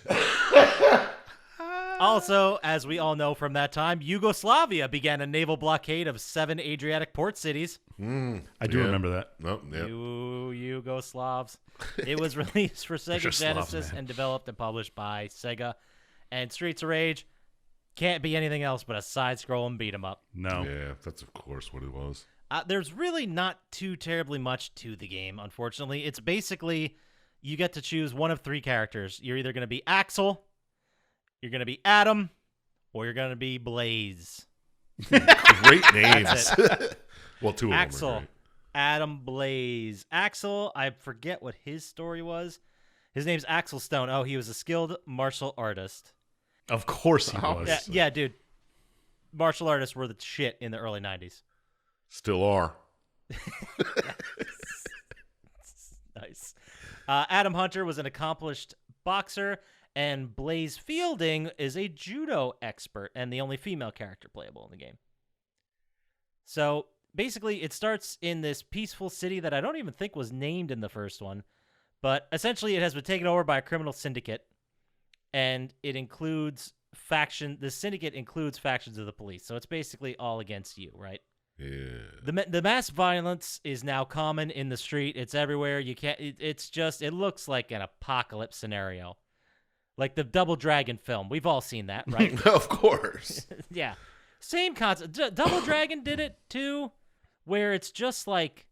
Also, as we all know from that time, Yugoslavia began a naval blockade of 7 Adriatic port cities. I do Yeah. remember that. Oh, yeah. You Yugoslavs. It was released for Sega Yugoslavs, Genesis man. and developed and published by Sega. And Streets of Rage can't be anything else but a side-scrolling beat-em-up. No. Yeah, that's of course what it was. There's really not too terribly much to the game, unfortunately. It's basically you get to choose one of 3 characters. You're either going to be Axel, you're going to be Adam, or you're going to be Blaze. Great names. That's Well, 2 of them Axel, are great. Adam, Blaze. Axel, I forget what his story was. His name's Axel Stone. Oh, he was a skilled martial artist. Of course he Oh, was. Yeah, yeah, dude. Martial artists were the shit in the early 90s. Still are. Nice. Adam Hunter was an accomplished boxer, and Blaze Fielding is a judo expert and the only female character playable in the game. So basically, it starts in this peaceful city that I don't even think was named in the first one. But essentially, it has been taken over by a criminal syndicate. And it includes the syndicate includes factions of the police. So it's basically all against you, right? Yeah. The mass violence is now common in the street. It's everywhere. You can't. It looks like an apocalypse scenario, like the Double Dragon film. We've all seen that, right? Of course. Yeah, same concept. Double Dragon did it too, where it's just like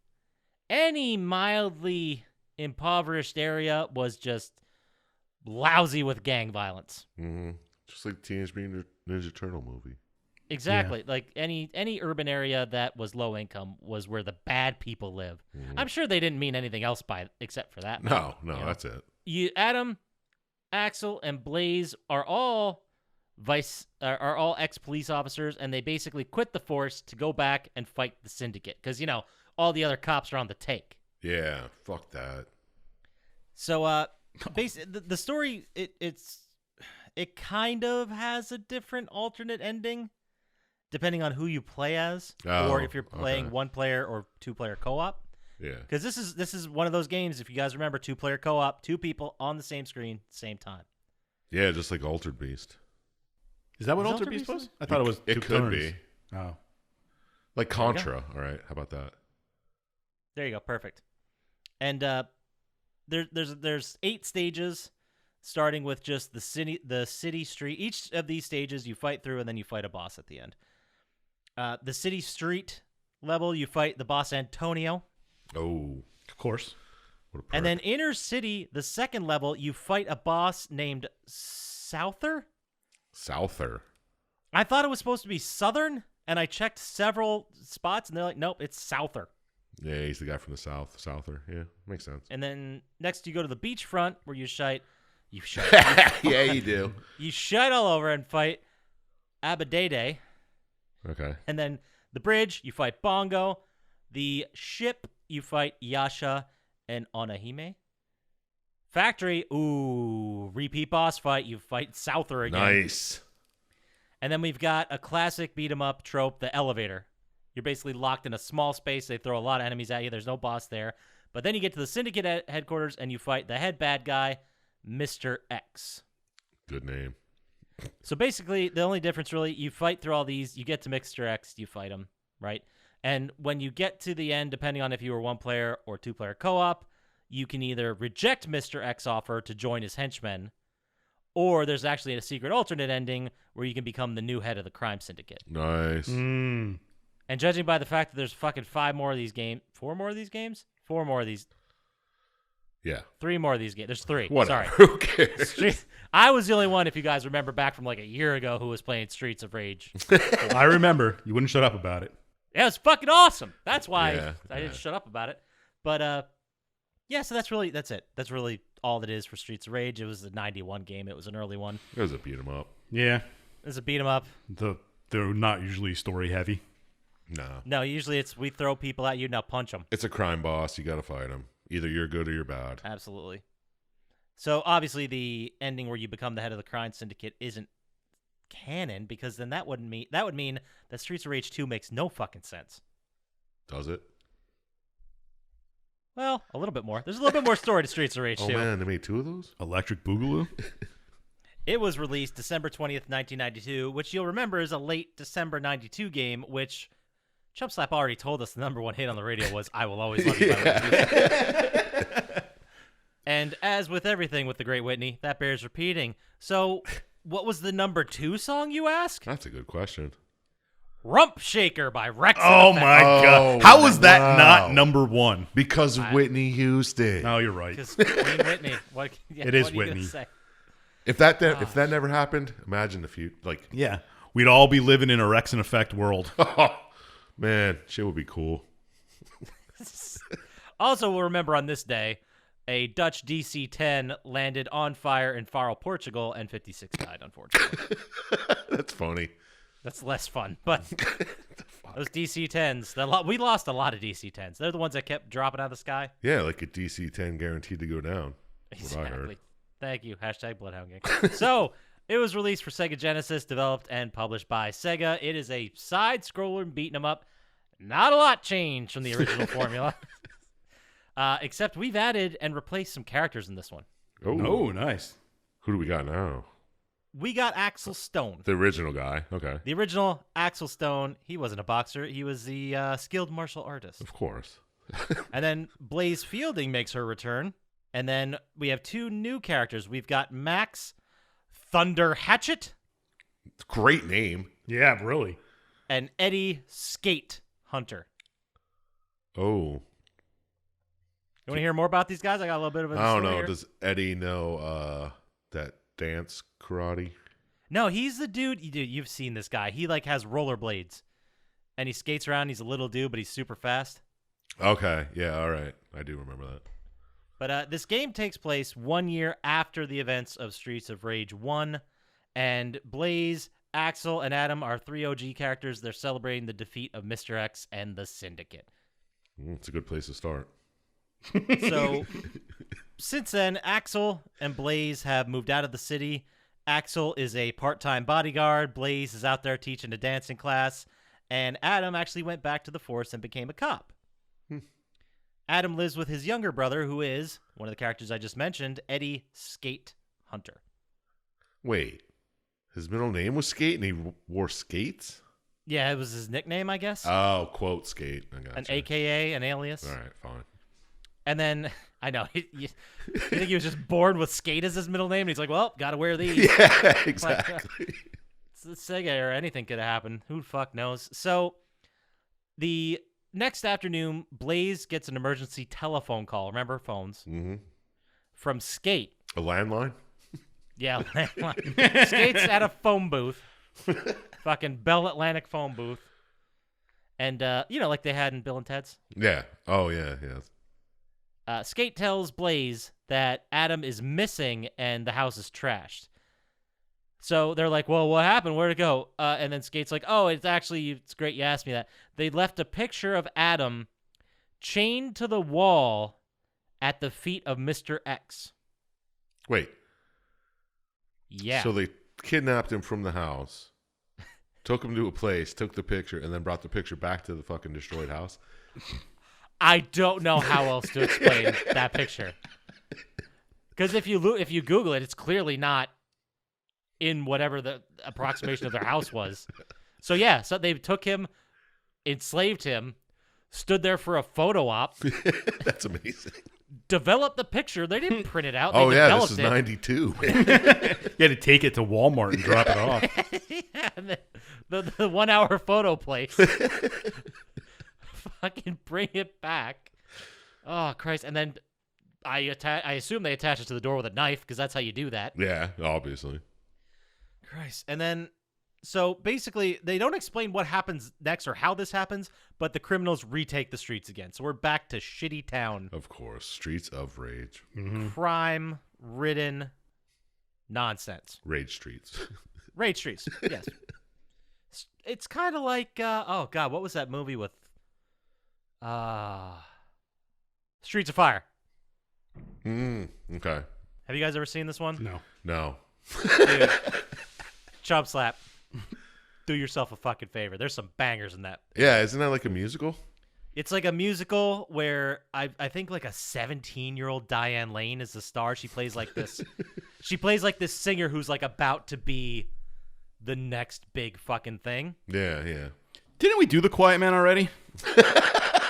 any mildly impoverished area was just lousy with gang violence. Mm-hmm. Just like Teenage Mutant Ninja Turtle movie. Exactly. Yeah. Like any urban area that was low income was where the bad people live. Mhm. I'm sure they didn't mean anything else by it except for that. No, you know? that's it. Adam, Axel, and Blaze are all ex-police officers, and they basically quit the force to go back and fight the syndicate because all the other cops are on the take. Yeah, fuck that. So basically the story it kind of has a different alternate ending depending on who you play as, or if you're playing one player or 2-player co-op. Yeah. Because this is one of those games, if you guys remember, 2-player co-op, 2 people on the same screen, same time. Yeah, just like Altered Beast. Is that what Is Altered Altered Beast Beast was? I thought it was. It two could turns. be. Oh. Like Contra. All right, how about that? There you go, perfect. And there's 8 stages, starting with just the city street. Each of these stages you fight through, and then you fight a boss at the end. The city street level, you fight the boss Antonio. Oh, Of course. what a perk. And then inner city, the second level, you fight a boss named Souther. Souther. I thought it was supposed to be Southern, and I checked several spots, and they're like, nope, it's Souther. Yeah, he's the guy from the South. Souther. Yeah, makes sense. And then next you go to the beachfront where you shite Yeah, you do. you shite all over and fight Abadede. Okay. And then the bridge, you fight Bongo. The ship, you fight Yasha and Onahime. Factory, repeat boss fight, you fight Souther again. Nice. And then we've got a classic beat 'em up trope, the elevator. You're basically locked in a small space. They throw a lot of enemies at you. There's no boss there. But then you get to the Syndicate headquarters and you fight the head bad guy, Mr. X. Good name. So basically, the only difference really, you fight through all these, you get to Mr. X, you fight him, right? And when you get to the end, depending on if you were 1-player or 2-player co-op, you can either reject Mr. X offer to join his henchmen, or there's actually a secret alternate ending where you can become the new head of the crime syndicate. Nice. Mm. And judging by the fact that there's fucking 4 more of these games, 4 more of these, Yeah. 3 more of these games. There's 3. Whatever. Sorry. Who cares? I was the only one, if you guys remember back from like a year ago, who was playing Streets of Rage. I remember. You wouldn't shut up about it. Yeah, it was fucking awesome. That's why Yeah, I didn't yeah. shut up about it. But yeah, so that's it. That's really all that is for Streets of Rage. It was a 91 game. It was an early one. It was a beat 'em up. Yeah. It was a beat 'em up. They're not usually story heavy. No. No, usually it's we throw people at you, now punch them. It's a crime boss. You got to fight him. Either you're good or you're bad. Absolutely. So obviously the ending where you become the head of the crime syndicate isn't canon, because then that would mean that Streets of Rage 2 makes no fucking sense. Does it? Well, a little bit more. There's a little bit more story to Streets of Rage 2. Oh, man. They made 2 of those? Electric Boogaloo? It was released December 20th, 1992, which you'll remember is a late December 92 game, which Chump Slap already told us the number 1 hit on the radio was I Will Always Love You by Whitney Houston. And as with everything with the great Whitney, that bears repeating. So what was the number 2 song, you ask? That's a good question. Rump Shaker by Rex. Oh, and my Oh, God. How is that wow. not number 1? Because Whitney Houston. No, you're right. Because Queen Whitney. It is what are you gonna Whitney. say? If that never happened, imagine if you like. Yeah. We'd all be living in a Rex and Effect world. Oh, man, shit would be cool. Also, we'll remember on this day, a Dutch DC-10 landed on fire in Faro, Portugal, and 56 died, unfortunately. That's funny. That's less fun, but those DC-10s, we lost a lot of DC-10s. They're the ones that kept dropping out of the sky. Yeah, like a DC-10 guaranteed to go down. What I heard. Exactly. Thank you. # Bloodhound Gang. So, it was released for Sega Genesis, developed and published by Sega. It is a side-scroller beat 'em up, Not a lot changed from the original formula. Except we've added and replaced some characters in this one. Oh, nice. Who do we got now? We got Axel Stone. The original guy. Okay. The original Axel Stone, he wasn't a boxer. He was the skilled martial artist. Of course. And then Blaze Fielding makes her return. And then we have 2 new characters. We've got Max Thunder Hatchet Great name. Yeah, really. and Eddie Skate Hunter. Oh. You want to hear more about these guys? I got a little bit of a I don't story know. here. Does Eddie know that dance karate? No, he's the dude. You've seen this guy. He like has rollerblades, and he skates around. He's a little dude, but he's super fast. Okay. Yeah, all right. I do remember that. But this game takes place 1 year after the events of Streets of Rage 1, and Blaze, Axel, and Adam are 3 OG characters. They're celebrating the defeat of Mr. X and the Syndicate. It's a good place to start. So, since then, Axel and Blaze have moved out of the city. Axel is a part-time bodyguard. Blaze is out there teaching a dancing class. And Adam actually went back to the force and became a cop. Adam lives with his younger brother, who is one of the characters I just mentioned, Eddie Skate Hunter. Wait. His middle name was Skate and he wore skates? Yeah, it was his nickname, I guess. Oh, quote skate. I got An you. AKA, an alias. All right, fine. And then, I know, you think he was just born with Skate as his middle name? And he's like, well, got to wear these. Yeah, exactly. It's the SEGA or anything could have happened. Who the fuck knows? So, the next afternoon, Blaze gets an emergency telephone call. Remember phones? Mm-hmm. From Skate. A landline? Yeah, landline. Skate's at a phone booth. Fucking Bell Atlantic phone booth. And, like they had in Bill and Ted's. Yeah. Oh, yeah, yeah. Skate tells Blaze that Adam is missing and the house is trashed. So they're like, well, what happened? Where'd it go? And then Skate's like, oh, it's great you asked me that. They left a picture of Adam chained to the wall at the feet of Mr. X. Wait. Yeah. So they kidnapped him from the house, took him to a place, took the picture, and then brought the picture back to the fucking destroyed house? I don't know how else to explain that picture. Because if you Google it, it's clearly not in whatever the approximation of their house was. So yeah, so they took him, enslaved him, stood there for a photo op. That's amazing. Developed the picture. They didn't print it out. Oh, They yeah, this developed is it. 92. You had to take it to Walmart and drop it off. Yeah, and the 1 hour photo place. Fucking bring it back. Oh, Christ. And then I assume they attach it to the door with a knife because that's how you do that. Yeah, obviously. Christ. And then, so basically, they don't explain what happens next or how this happens, but the criminals retake the streets again. So we're back to shitty town. Of course. Streets of Rage. Crime-ridden nonsense. Rage Streets. Rage streets, yes. It's kind of like, oh, God, what was that movie with Streets of Fire? Okay. Have you guys ever seen this one? No. No. Dude, Chump Slap. Do yourself a fucking favor. There's some bangers in that. Yeah, isn't that like a musical? It's like a musical where I think like a 17-year-old Diane Lane is the star. She plays like this. She plays like this singer who's like about to be the next big fucking thing. Yeah, yeah. Didn't we do The Quiet Man already?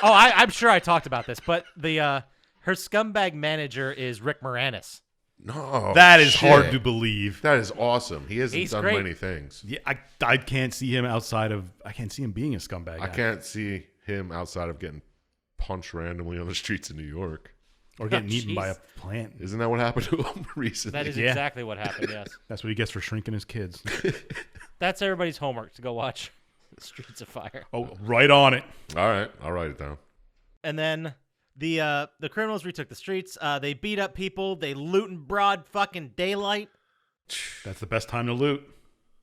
Oh, I'm sure I talked about this, but her scumbag manager is Rick Moranis. No. That is shit. hard to believe. That is awesome. He hasn't He's done great. many things. Yeah, I can't see him outside of. I can't see him being a scumbag. I guy. can't see him outside of getting punched randomly on the streets of New York. Or getting Oh, eaten by a jeez. plant. Isn't that what happened to him recently? That is Yeah. exactly what happened, yes. That's what he gets for shrinking his kids. That's everybody's homework to go watch Streets of Fire. Oh, right on it. All right, I'll write it down. And then the criminals retook the streets. They beat up people. They loot in broad fucking daylight. That's the best time to loot.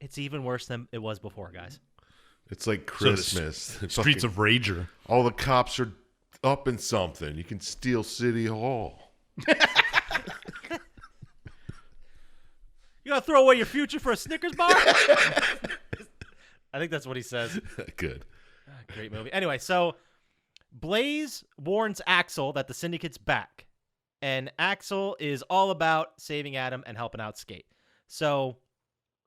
It's even worse than it was before, guys. It's like So the Christmas. It's Streets fucking- of Rager. all the cops are up in something. You can steal City Hall. You gotta throw away your future for a Snickers bar? I think that's what he says. Good. Great movie. Anyway, so Blaze warns Axel that the Syndicate's back. And Axel is all about saving Adam and helping out Skate. So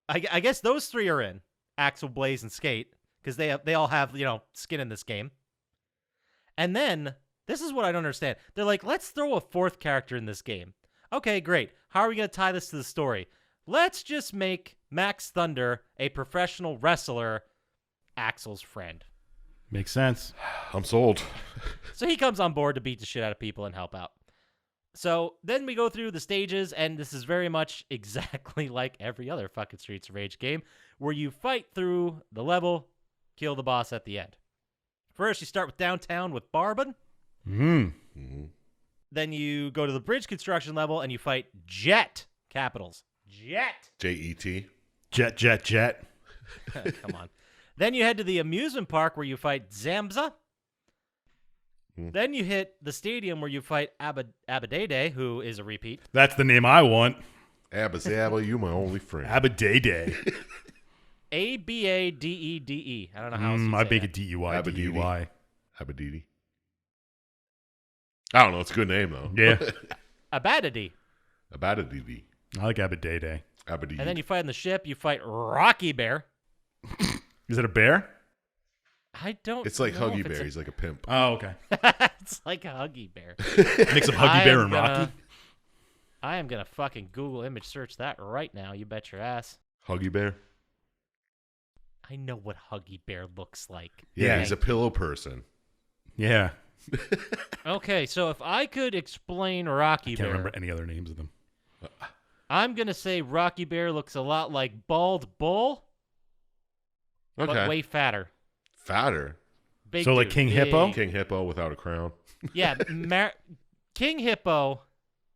I guess those three are in. Axel, Blaze, and Skate. Because they all have, skin in this game. And then, this is what I don't understand. They're like, let's throw a fourth character in this game. Okay, great. How are we going to tie this to the story? Let's just make Max Thunder a professional wrestler, Axel's friend. Makes sense. I'm sold. So he comes on board to beat the shit out of people and help out. So then we go through the stages, and this is very much exactly like every other fucking Streets of Rage game, where you fight through the level, kill the boss at the end. First, you start with downtown with Barbon. Mm-hmm. Then you go to the bridge construction level, and you fight Jet. Capitals. Jet. Jet. Jet. Come on. Then you head to the amusement park where you fight Zamza. Then you hit the stadium where you fight Abadede, who is a repeat. That's the name I want. Abba Zabba, you my only friend. Abadede. Abadede. I don't know how else you I say make that. it D-U-Y, D-U-Y. Abadede. I don't know. It's a good name, though. Yeah. Abadede. Abadede. I like Abadede. Abadede. And then you fight on the ship. You fight Rocky Bear. Is it a bear? I don't It's like know Huggy if it's Bear. He's like a pimp. Oh, okay. It's like a Huggy Bear. Mix of Huggy Bear and Rocky. I am going to fucking Google image search that right now. You bet your ass. Huggy Bear? I know what Huggy Bear looks like. Yeah, Yeah. he's a pillow person. Yeah. Okay, so if I could explain Rocky Can't Bear, remember any other names of them. I'm going to say Rocky Bear looks a lot like Bald Bull, Okay. but way fatter. Fatter. Big So like dude, King big. Hippo? King Hippo without a crown. Yeah, King Hippo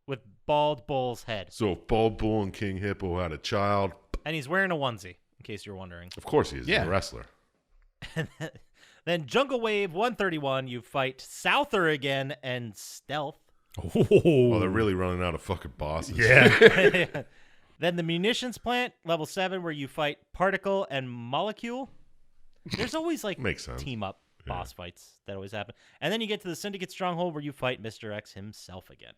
with Bald Bull's head. So if Bald Bull and King Hippo had a child, And he's wearing a onesie, in case you're wondering. of course he is. Yeah. He's a wrestler. Then Jungle Wave 131, you fight Souther again and Stealth. Oh, they're really running out of fucking bosses. Yeah. Then the Munitions Plant, level 7, where you fight Particle and Molecule. There's always like Makes sense. team up boss fights that always happen. And then you get to the Syndicate Stronghold where you fight Mr. X himself again.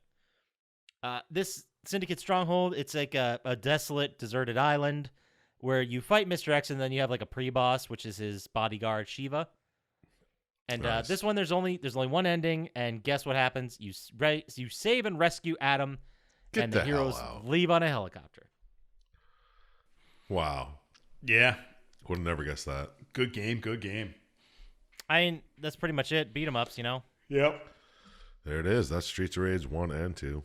This Syndicate Stronghold, it's like a desolate, deserted island where you fight Mr. X and then you have like a pre-boss, which is his bodyguard, Shiva. And Nice. this one, there's only one ending, and guess what happens? You save and rescue Adam, Get and the the hell heroes out. leave on a helicopter. Wow. Yeah. Would have never guessed that. Good game. I mean, that's pretty much it. Beat 'em ups, Yep. There it is. That's Streets of Rage 1 and 2.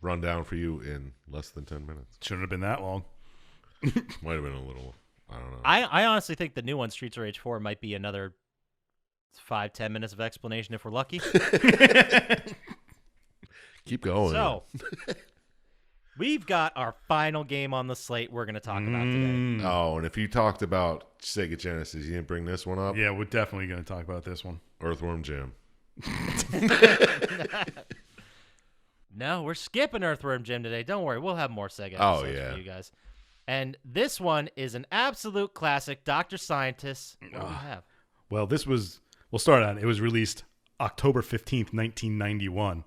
Run down for you in less than 10 minutes. Shouldn't have been that long. Might have been a little, I don't know. I honestly think the new one, Streets of Rage 4, might be another 5-10 minutes of explanation if we're lucky. Keep going. So, we've got our final game on the slate we're going to talk about today. Oh, and if you talked about Sega Genesis, you didn't bring this one up? Yeah, we're definitely going to talk about this one. Earthworm Jim. No, we're skipping Earthworm Jim today. Don't worry. We'll have more Sega Oh, episodes yeah. for you guys. And this one is an absolute classic, Dr. Syintist. What do we have? Well, we'll start on it. It was released October 15th, 1991,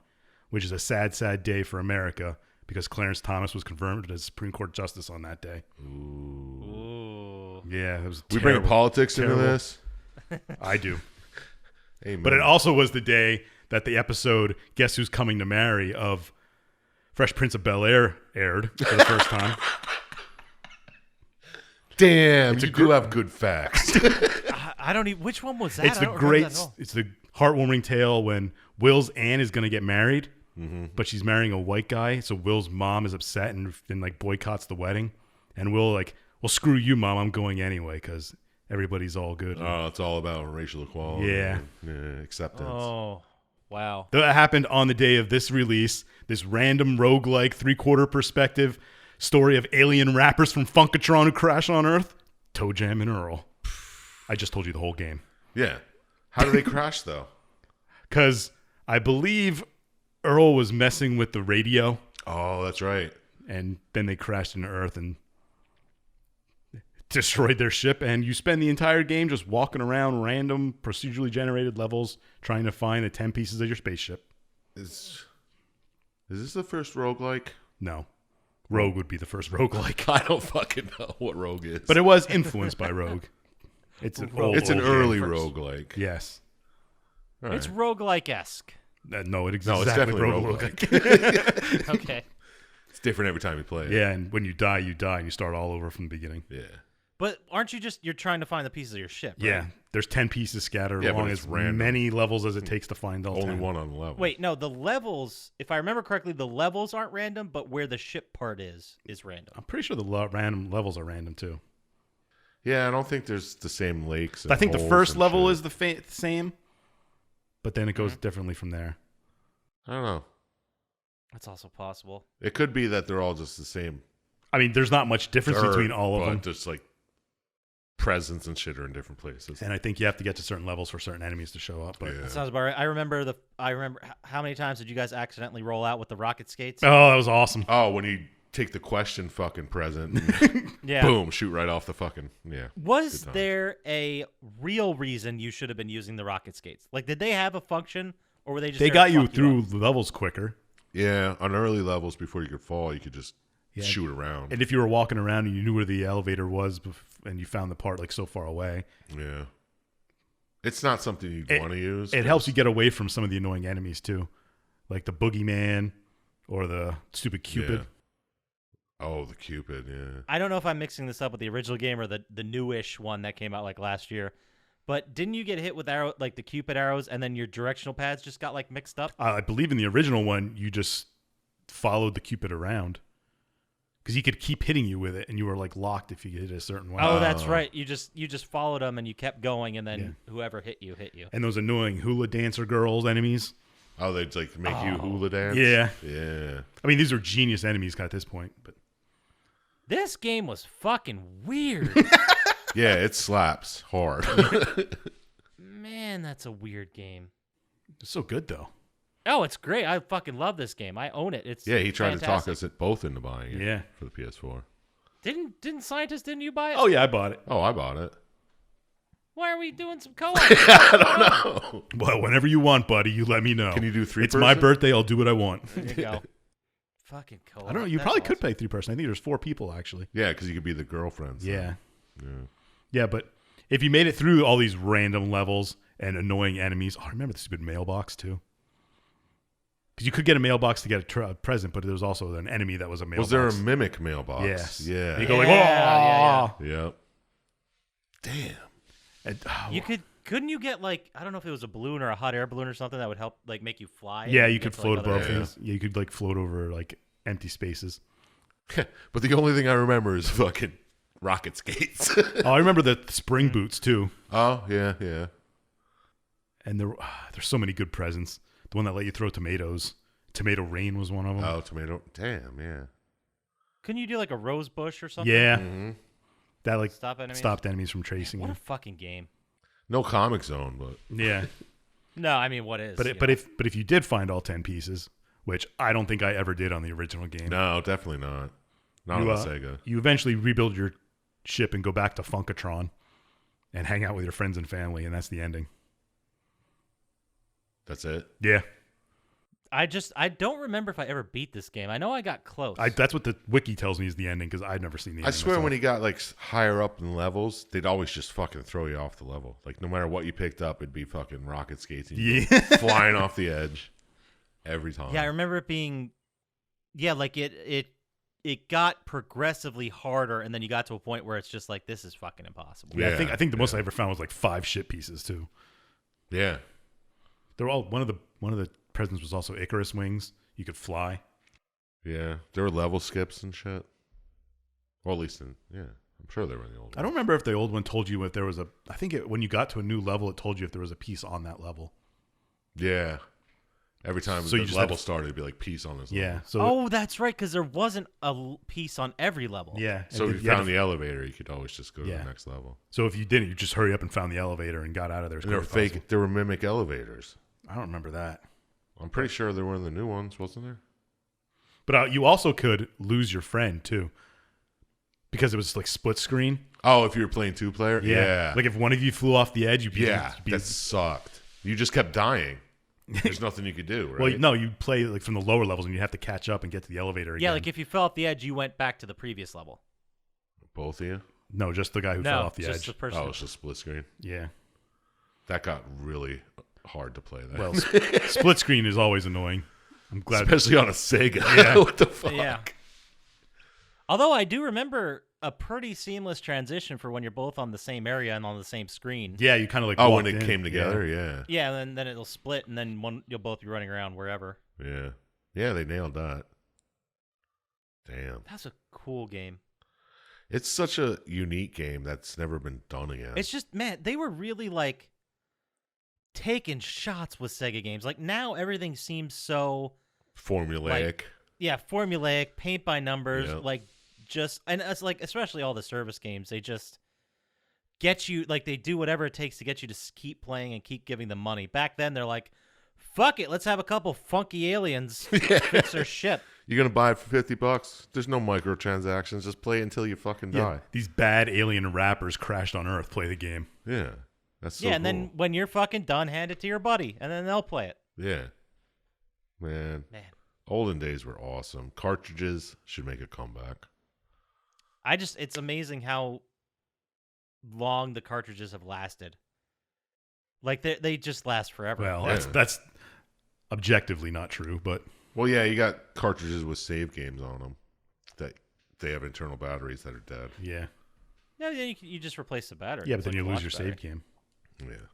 which is a sad, sad day for America because Clarence Thomas was confirmed as Supreme Court Justice on that day. Ooh. Yeah, it was We bring politics into terrible. this? I do. Amen. But it also was the day that the episode Guess Who's Coming to Marry of Fresh Prince of Bel-Air aired for the first time. Damn, you do have good facts. I don't even. Which one was that? It's I the don't remember that great, at all. it's the heartwarming tale when Will's Anne is going to get married, but she's marrying a white guy. So Will's mom is upset and like boycotts the wedding. And Will like, well, screw you, mom. I'm going anyway because everybody's all good. Oh, it's all about racial equality. Yeah. Acceptance. Oh, wow. That happened on the day of this release. This random roguelike 3/4 perspective story of alien rappers from Funkatron who crash on Earth. Toe Jam and Earl. I just told you the whole game. Yeah. How do they crash, though? Because I believe Earl was messing with the radio, Oh, that's right. and then they crashed into Earth, and destroyed their ship, and you spend the entire game just walking around random procedurally generated levels trying to find the 10 pieces of your spaceship. Is this the first roguelike? No. Rogue would be the first roguelike. I don't fucking know what Rogue is. But it was influenced by Rogue. It's an old, it's an old early game. roguelike. Yes. All It's right. roguelike-esque. No, it's No, it's exactly definitely roguelike. Okay. It's different every time you play it. Yeah, and when you die, and you start all over from the beginning. Yeah. But aren't you you're trying to find the pieces of your ship, right? Yeah, there's 10 pieces scattered Yeah, but along it's as random. many levels as it takes to find all Only 10. one on the level. Wait, no, the levels, if I remember correctly, the levels aren't random, but where the ship part is random. I'm pretty sure the random levels are random too. Yeah, I don't think there's the same lakes. And I think the holes first and level shit. is the same, but then it goes differently from there. I don't know. That's also possible. It could be that they're all just the same. I mean, there's not much difference between all of but them. just like presents and shit are in different places. And I think you have to get to certain levels for certain enemies to show up. But Yeah. That sounds about right. I remember how many times did you guys accidentally roll out with the rocket skates? oh, that was awesome. Oh, when you take the question fucking present, and Yeah. boom, shoot right off the fucking Was Good times. there a real reason you should have been using the rocket skates? Like, did they have a function, or were they just They there got to you fuck through up? the levels quicker. Yeah, on early levels before you could fall, you could just Yeah. shoot around. And if you were walking around and you knew where the elevator was and you found the part like so far away, Yeah. It's not something you'd want to use. it helps you get away from some of the annoying enemies too, like the boogeyman or the stupid Cupid. Yeah. Oh, the Cupid, yeah. I don't know if I'm mixing this up with the original game or the newish one that came out like last year, but didn't you get hit with the Cupid arrows, and then your directional pads just got like mixed up? I believe in the original one, you just followed the Cupid around because he could keep hitting you with it, and you were like locked if you hit it a certain way. Oh, that's right. You just followed them and you kept going, and then whoever hit you hit you. And those annoying hula dancer girls enemies. Oh, they'd like make you hula dance? Yeah. Yeah. I mean, these are genius enemies at this point, but This game was fucking weird. Yeah, it slaps hard. Man, that's a weird game. it's so good though. Oh, it's great. I fucking love this game. I own it. It's Yeah, he tried to talk fantastic. us both into buying it Yeah. for the PS4. Didn't Syintist, didn't you buy it? Oh yeah, I bought it. Oh, I bought it. Why are we doing some co-op? I don't know. Well, whenever you want, buddy, you let me know. Can you do three It's my person? birthday. I'll do what I want. There you go. Fucking co-op. I don't know. You That's probably awesome. could play 3 person. I think there's 4 people actually. Yeah, because you could be the girlfriends. Yeah. Yeah. Yeah, but if you made it through all these random levels and annoying enemies, I remember the stupid mailbox too. Because you could get a mailbox to get a present, but there was also an enemy that was a mailbox. Was there a mimic mailbox? Yes. Yeah. You go like, Yeah, oh, Yep. Damn. And, You couldn't you get like, I don't know if it was a balloon or a hot air balloon or something that would help like make you fly? yeah, and you get could to, float like, other above areas? things. Yeah, you could like float over like empty spaces. But the only thing I remember is fucking rocket skates. Oh, I remember the spring boots too. Oh, yeah, yeah. And there's so many good presents. The one that let you throw tomatoes. Tomato rain was one of them. Oh, tomato. Damn, yeah. Couldn't you do like a rose bush or something? Yeah, Mm-hmm. that like Stop enemies? stopped enemies from chasing What a you. fucking game. No Comic Zone, but Yeah, No, I mean, what is? but you but know? if you did find all 10 pieces, which I don't think I ever did on the original game, no, definitely not. Not you, on the Sega. you eventually rebuild your ship and go back to Funkatron and hang out with your friends and family, and that's the ending. That's it. Yeah, I don't remember if I ever beat this game. I know I got close. that's what the wiki tells me is the ending because I'd never seen the ending. I swear, myself. when he got like higher up in levels, they'd always just fucking throw you off the level. Like no matter what you picked up, it'd be fucking rocket skates, and you'd go flying off the edge every time. Yeah, I remember it being, like it got progressively harder, and then you got to a point where it's just like, this is fucking impossible. Yeah, Yeah, I think the most yeah. I ever found was like 5 ship pieces too. Yeah. They're all one of the presents was also Icarus wings. You could fly. Yeah. There were level skips and shit. Well, at least I'm sure they were in the old I don't remember if the old one told you if there was I think when you got to a new level, it told you if there was a piece on that level. Yeah. Every time So the you just level had to- started, it'd be like peace on this Yeah. level. So Oh, that's right, because there wasn't a piece on every level. yeah. So and if you you had found to- the elevator, you could always just go to Yeah. the next level. So if you didn't, you just hurry up and found the elevator and got out of there. As And there were quick as fake. There were mimic elevators. possible. I don't remember that. I'm pretty sure there were in the new ones, wasn't there? But you also could lose your friend too, because it was like split screen. Oh, if you were playing 2-player? Yeah. Like if one of you flew off the edge, you'd be that sucked. You just kept dying. There's nothing you could do, right? Well, no, you play like from the lower levels, and you have to catch up and get to the elevator again. Yeah, like if you fell off the edge, you went back to the previous level. Both of you? No, just the guy who fell off the just edge. the person. Oh, it's just split screen. Yeah. That got really hard to play. That. Well, split screen is always annoying. I'm glad, especially on a Sega. Yeah. What the fuck? Yeah. Although I do remember a pretty seamless transition for when you're both on the same area and on the same screen. Yeah, you kind of like. Oh, walked when it in. came together, yeah. Yeah, and then it'll split, and then you'll both be running around wherever. Yeah. Yeah, they nailed that. Damn. That's a cool game. It's such a unique game that's never been done again. It's just, man, they were really like taking shots with Sega games. Like now everything seems so formulaic. Formulaic, paint by numbers, Yeah. like just, and it's like, especially all the service games, they just get you, like they do whatever it takes to get you to keep playing and keep giving them money. Back then they're like, fuck it, let's have a couple funky aliens fix their shit. You're going to buy it for $50? There's no microtransactions. Just play it until you fucking die. These bad alien rappers crashed on Earth. Play the game. Yeah. That's so and cool. then when you're fucking done, hand it to your buddy, and then they'll play it. Yeah. Man. Olden days were awesome. Cartridges should make a comeback. It's amazing how long the cartridges have lasted. Like they just last forever. Well, Yeah. that's objectively not true, but Well, yeah, you got cartridges with save games on them that they have internal batteries that are dead. yeah, No, yeah, you just replace the battery. yeah. But It's then like you the lose watch your battery. save game. Yeah.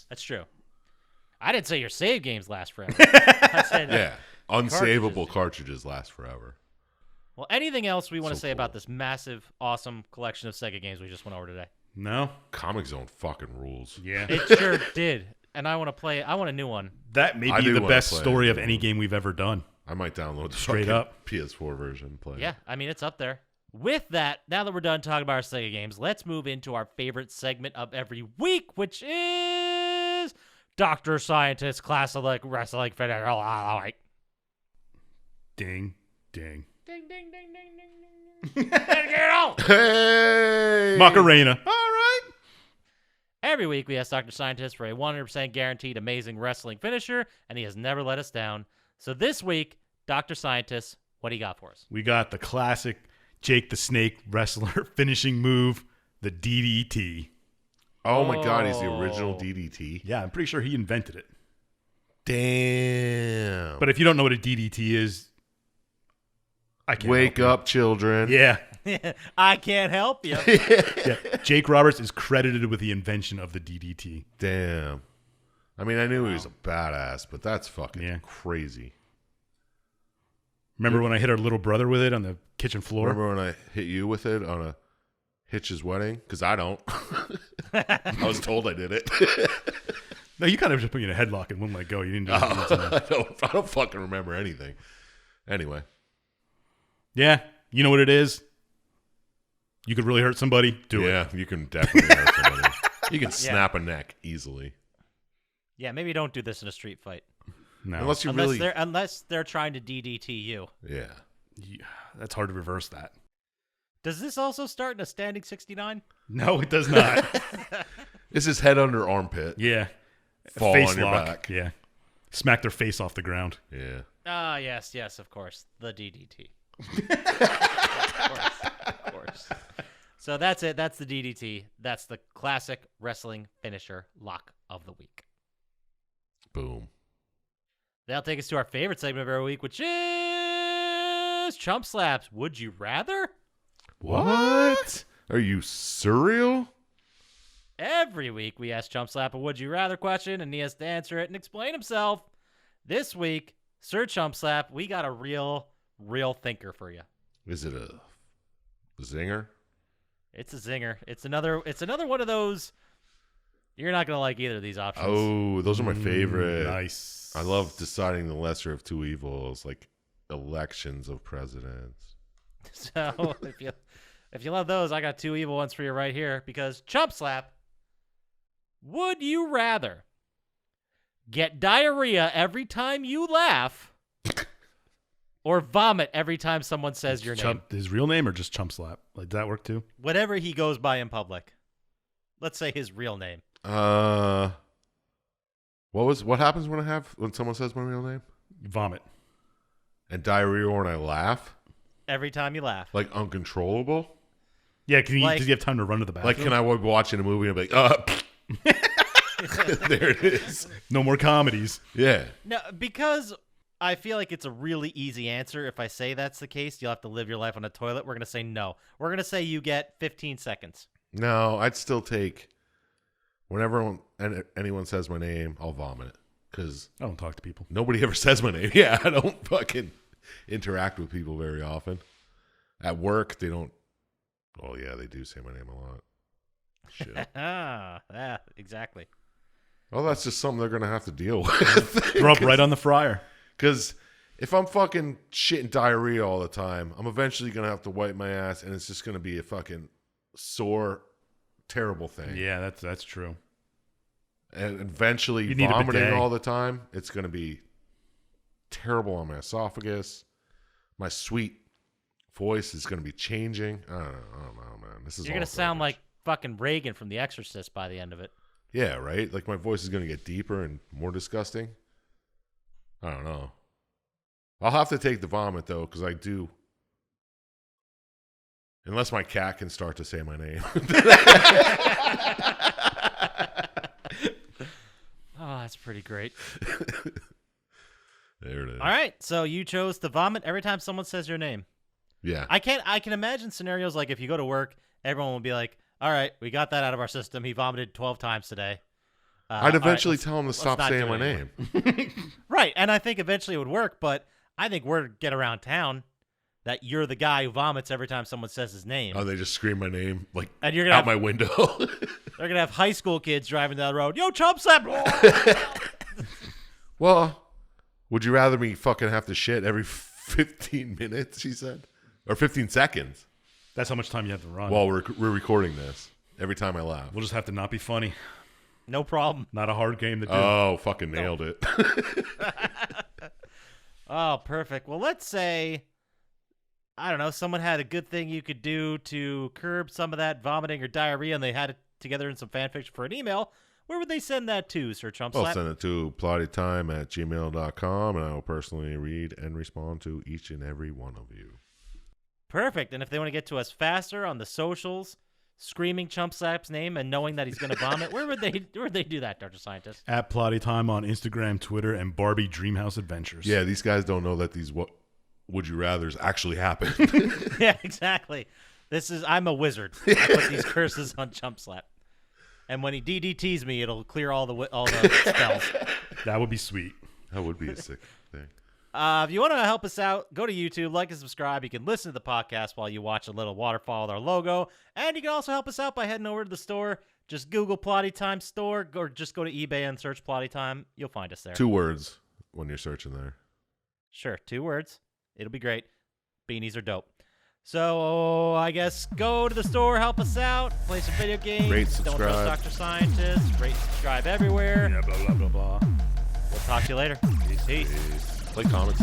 That's true. I didn't say your save games last forever. I said, Yeah. Unsavable cartridges last forever. Well, anything else we want to So say about cool. this massive, awesome collection of Sega games we just went over today? No, Comic Zone fucking rules. yeah. It sure did. And I want to play. I want a new one. That may I be do the wanna best play story it. of any game we've ever done. I might download the Straight fucking up. PS4 version and play it. Yeah, I mean, it's up there. With that, now that we're done talking about our Sega games, let's move into our favorite segment of every week, which is Dr. Syintist Classic Wrestling Finish. Ding, ding. Ding, ding, ding, ding, ding, ding. Get it on! Hey! Macarena. All right. Every week, we ask Dr. Syintist for a 100% guaranteed amazing wrestling finisher, and he has never let us down. So this week, Dr. Syintist, what do you got for us? We got the classic Jake the Snake wrestler finishing move, the DDT. Oh my god, he's the original Oh. DDT. Yeah, I'm pretty sure he invented it. Damn. But if you don't know what a DDT is, I can't Wake help up, children. you. Yeah. I can't help you. Yeah. Jake Roberts is credited with the invention of the DDT. Damn. I mean, I knew he was a badass, but that's fucking Yeah. crazy. Remember when I hit our little brother with it on the kitchen floor? Remember when I hit you with it on a Hitch's wedding? Because I don't. I was told I did it. No, you kind of just put you in a headlock and wouldn't let go. You didn't do it. I don't fucking remember anything. Anyway. Yeah, you know what it is? You could really hurt somebody. Do it. Yeah, you can definitely hurt somebody. You can snap a neck easily. Yeah, maybe don't do this in a street fight. No, Unless you really... Unless they're trying to DDT you. Yeah. that's hard to reverse that. Does this also start in a standing 69? No, it does not. This is head under armpit. Yeah. Fall Face on your lock. back. Yeah. Smack their face off the ground. Yeah. Ah, yes, of course. The DDT. Of course. So that's it. That's the DDT. That's the classic wrestling finisher lock of the week. Boom. That'll take us to our favorite segment of every week, which is Chump Slaps. Would you rather? What? Are you surreal? Every week we ask Chump Slap a would you rather question, and he has to answer it and explain himself. This week, Sir Chump Slap, we got a real thinker for you. Is it a zinger? It's a zinger. It's another one of those. You're not gonna like either of these options. Oh, those are my favorite. Nice. I love deciding the lesser of two evils, like elections of presidents. So if you love those, I got two evil ones for you right here. Because Chump Slap, would you rather get diarrhea every time you laugh, or vomit every time someone says your name. His real name or just Chump Slap? Like, does that work too? Whatever he goes by in public. Let's say his real name. What happens when someone says my real name? Vomit. And diarrhea when I laugh? Every time you laugh. Like uncontrollable? Yeah, does Like- he have time to run to the bathroom? Like, can I be watching a movie and be like, there it is. No more comedies. Yeah. No, because I feel like it's a really easy answer. If I say that's the case, you'll have to live your life on a toilet. We're going to say no. We're going to say you get 15 seconds. No, I'd still take, whenever anyone says my name, I'll vomit it. Because I don't talk to people. nobody ever says my name. Yeah, I don't fucking interact with people very often. At work, they don't. Oh, yeah, they do say my name a lot. Shit. Yeah, exactly. Well, that's just something they're going to have to deal with. Throw up right on the fryer. Because if I'm fucking shitting diarrhea all the time, I'm eventually going to have to wipe my ass, and it's just going to be a fucking sore, terrible thing. Yeah, that's true. And eventually You need a vomiting bidet. all the time, it's going to be terrible on my esophagus. My sweet voice is going to be changing. I don't know, man. This is You're all going to sound garbage. like fucking Reagan from The Exorcist by the end of it. Yeah, right? Like my voice is going to get deeper and more disgusting. I don't know. I'll have to take the vomit, though, because I do. Unless my cat can start to say my name. Oh, that's pretty great. There it is. All right, so you chose to vomit every time someone says your name. Yeah. I can imagine scenarios like if you go to work, everyone will be like, all right, we got that out of our system. He vomited 12 times today. I'd eventually all right, tell him to let's stop not saying do my it anymore. name. Right, and I think eventually it would work, but I think word get around town that you're the guy who vomits every time someone says his name. Oh, they just scream my name like And you're gonna out have- my window. They're going to have high school kids driving down the road. Yo, Chump Slap! Well, would you rather me fucking have to shit every 15 minutes, she said? Or 15 seconds That's how much time you have to run. while we're recording this every time I laugh? We'll just have to not be funny. No problem. Not a hard game to do. Oh, fucking nailed it. Oh, perfect. Well, let's say, I don't know, someone had a good thing you could do to curb some of that vomiting or diarrhea, and they had it together in some fan fiction for an email. Where would they send that to, Sir Chump I'll Slap? send it to plottytime@gmail.com, and I will personally read and respond to each and every one of you. Perfect. And if they want to get to us faster on the socials, screaming Chump Slap's name and knowing that he's going to vomit, where would they do that, Dr. Scientist? At Plotty Time on Instagram, Twitter, and Barbie Dreamhouse Adventures. Yeah, these guys don't know that these would you rathers actually happen. Yeah, exactly. I'm a wizard. I put these curses on Chump Slap. And when he DDTs me, it'll clear all the spells. That would be sweet. That would be a sick thing. If you want to help us out, go to YouTube, like and subscribe. You can listen to the podcast while you watch a little waterfall with our logo. And you can also help us out by heading over to the store. Just Google Plotty Time Store, or just go to eBay and search Plotty Time. You'll find us there. 2 words when you're searching there. Sure, 2 words. It'll be great. Beanies are dope. So I guess go to the store, help us out, play some video games. Rate, Don't subscribe. trust Dr. Scientist. Rate, subscribe everywhere. Yeah, blah, blah, blah, blah. We'll talk to you later. Peace. Play comics.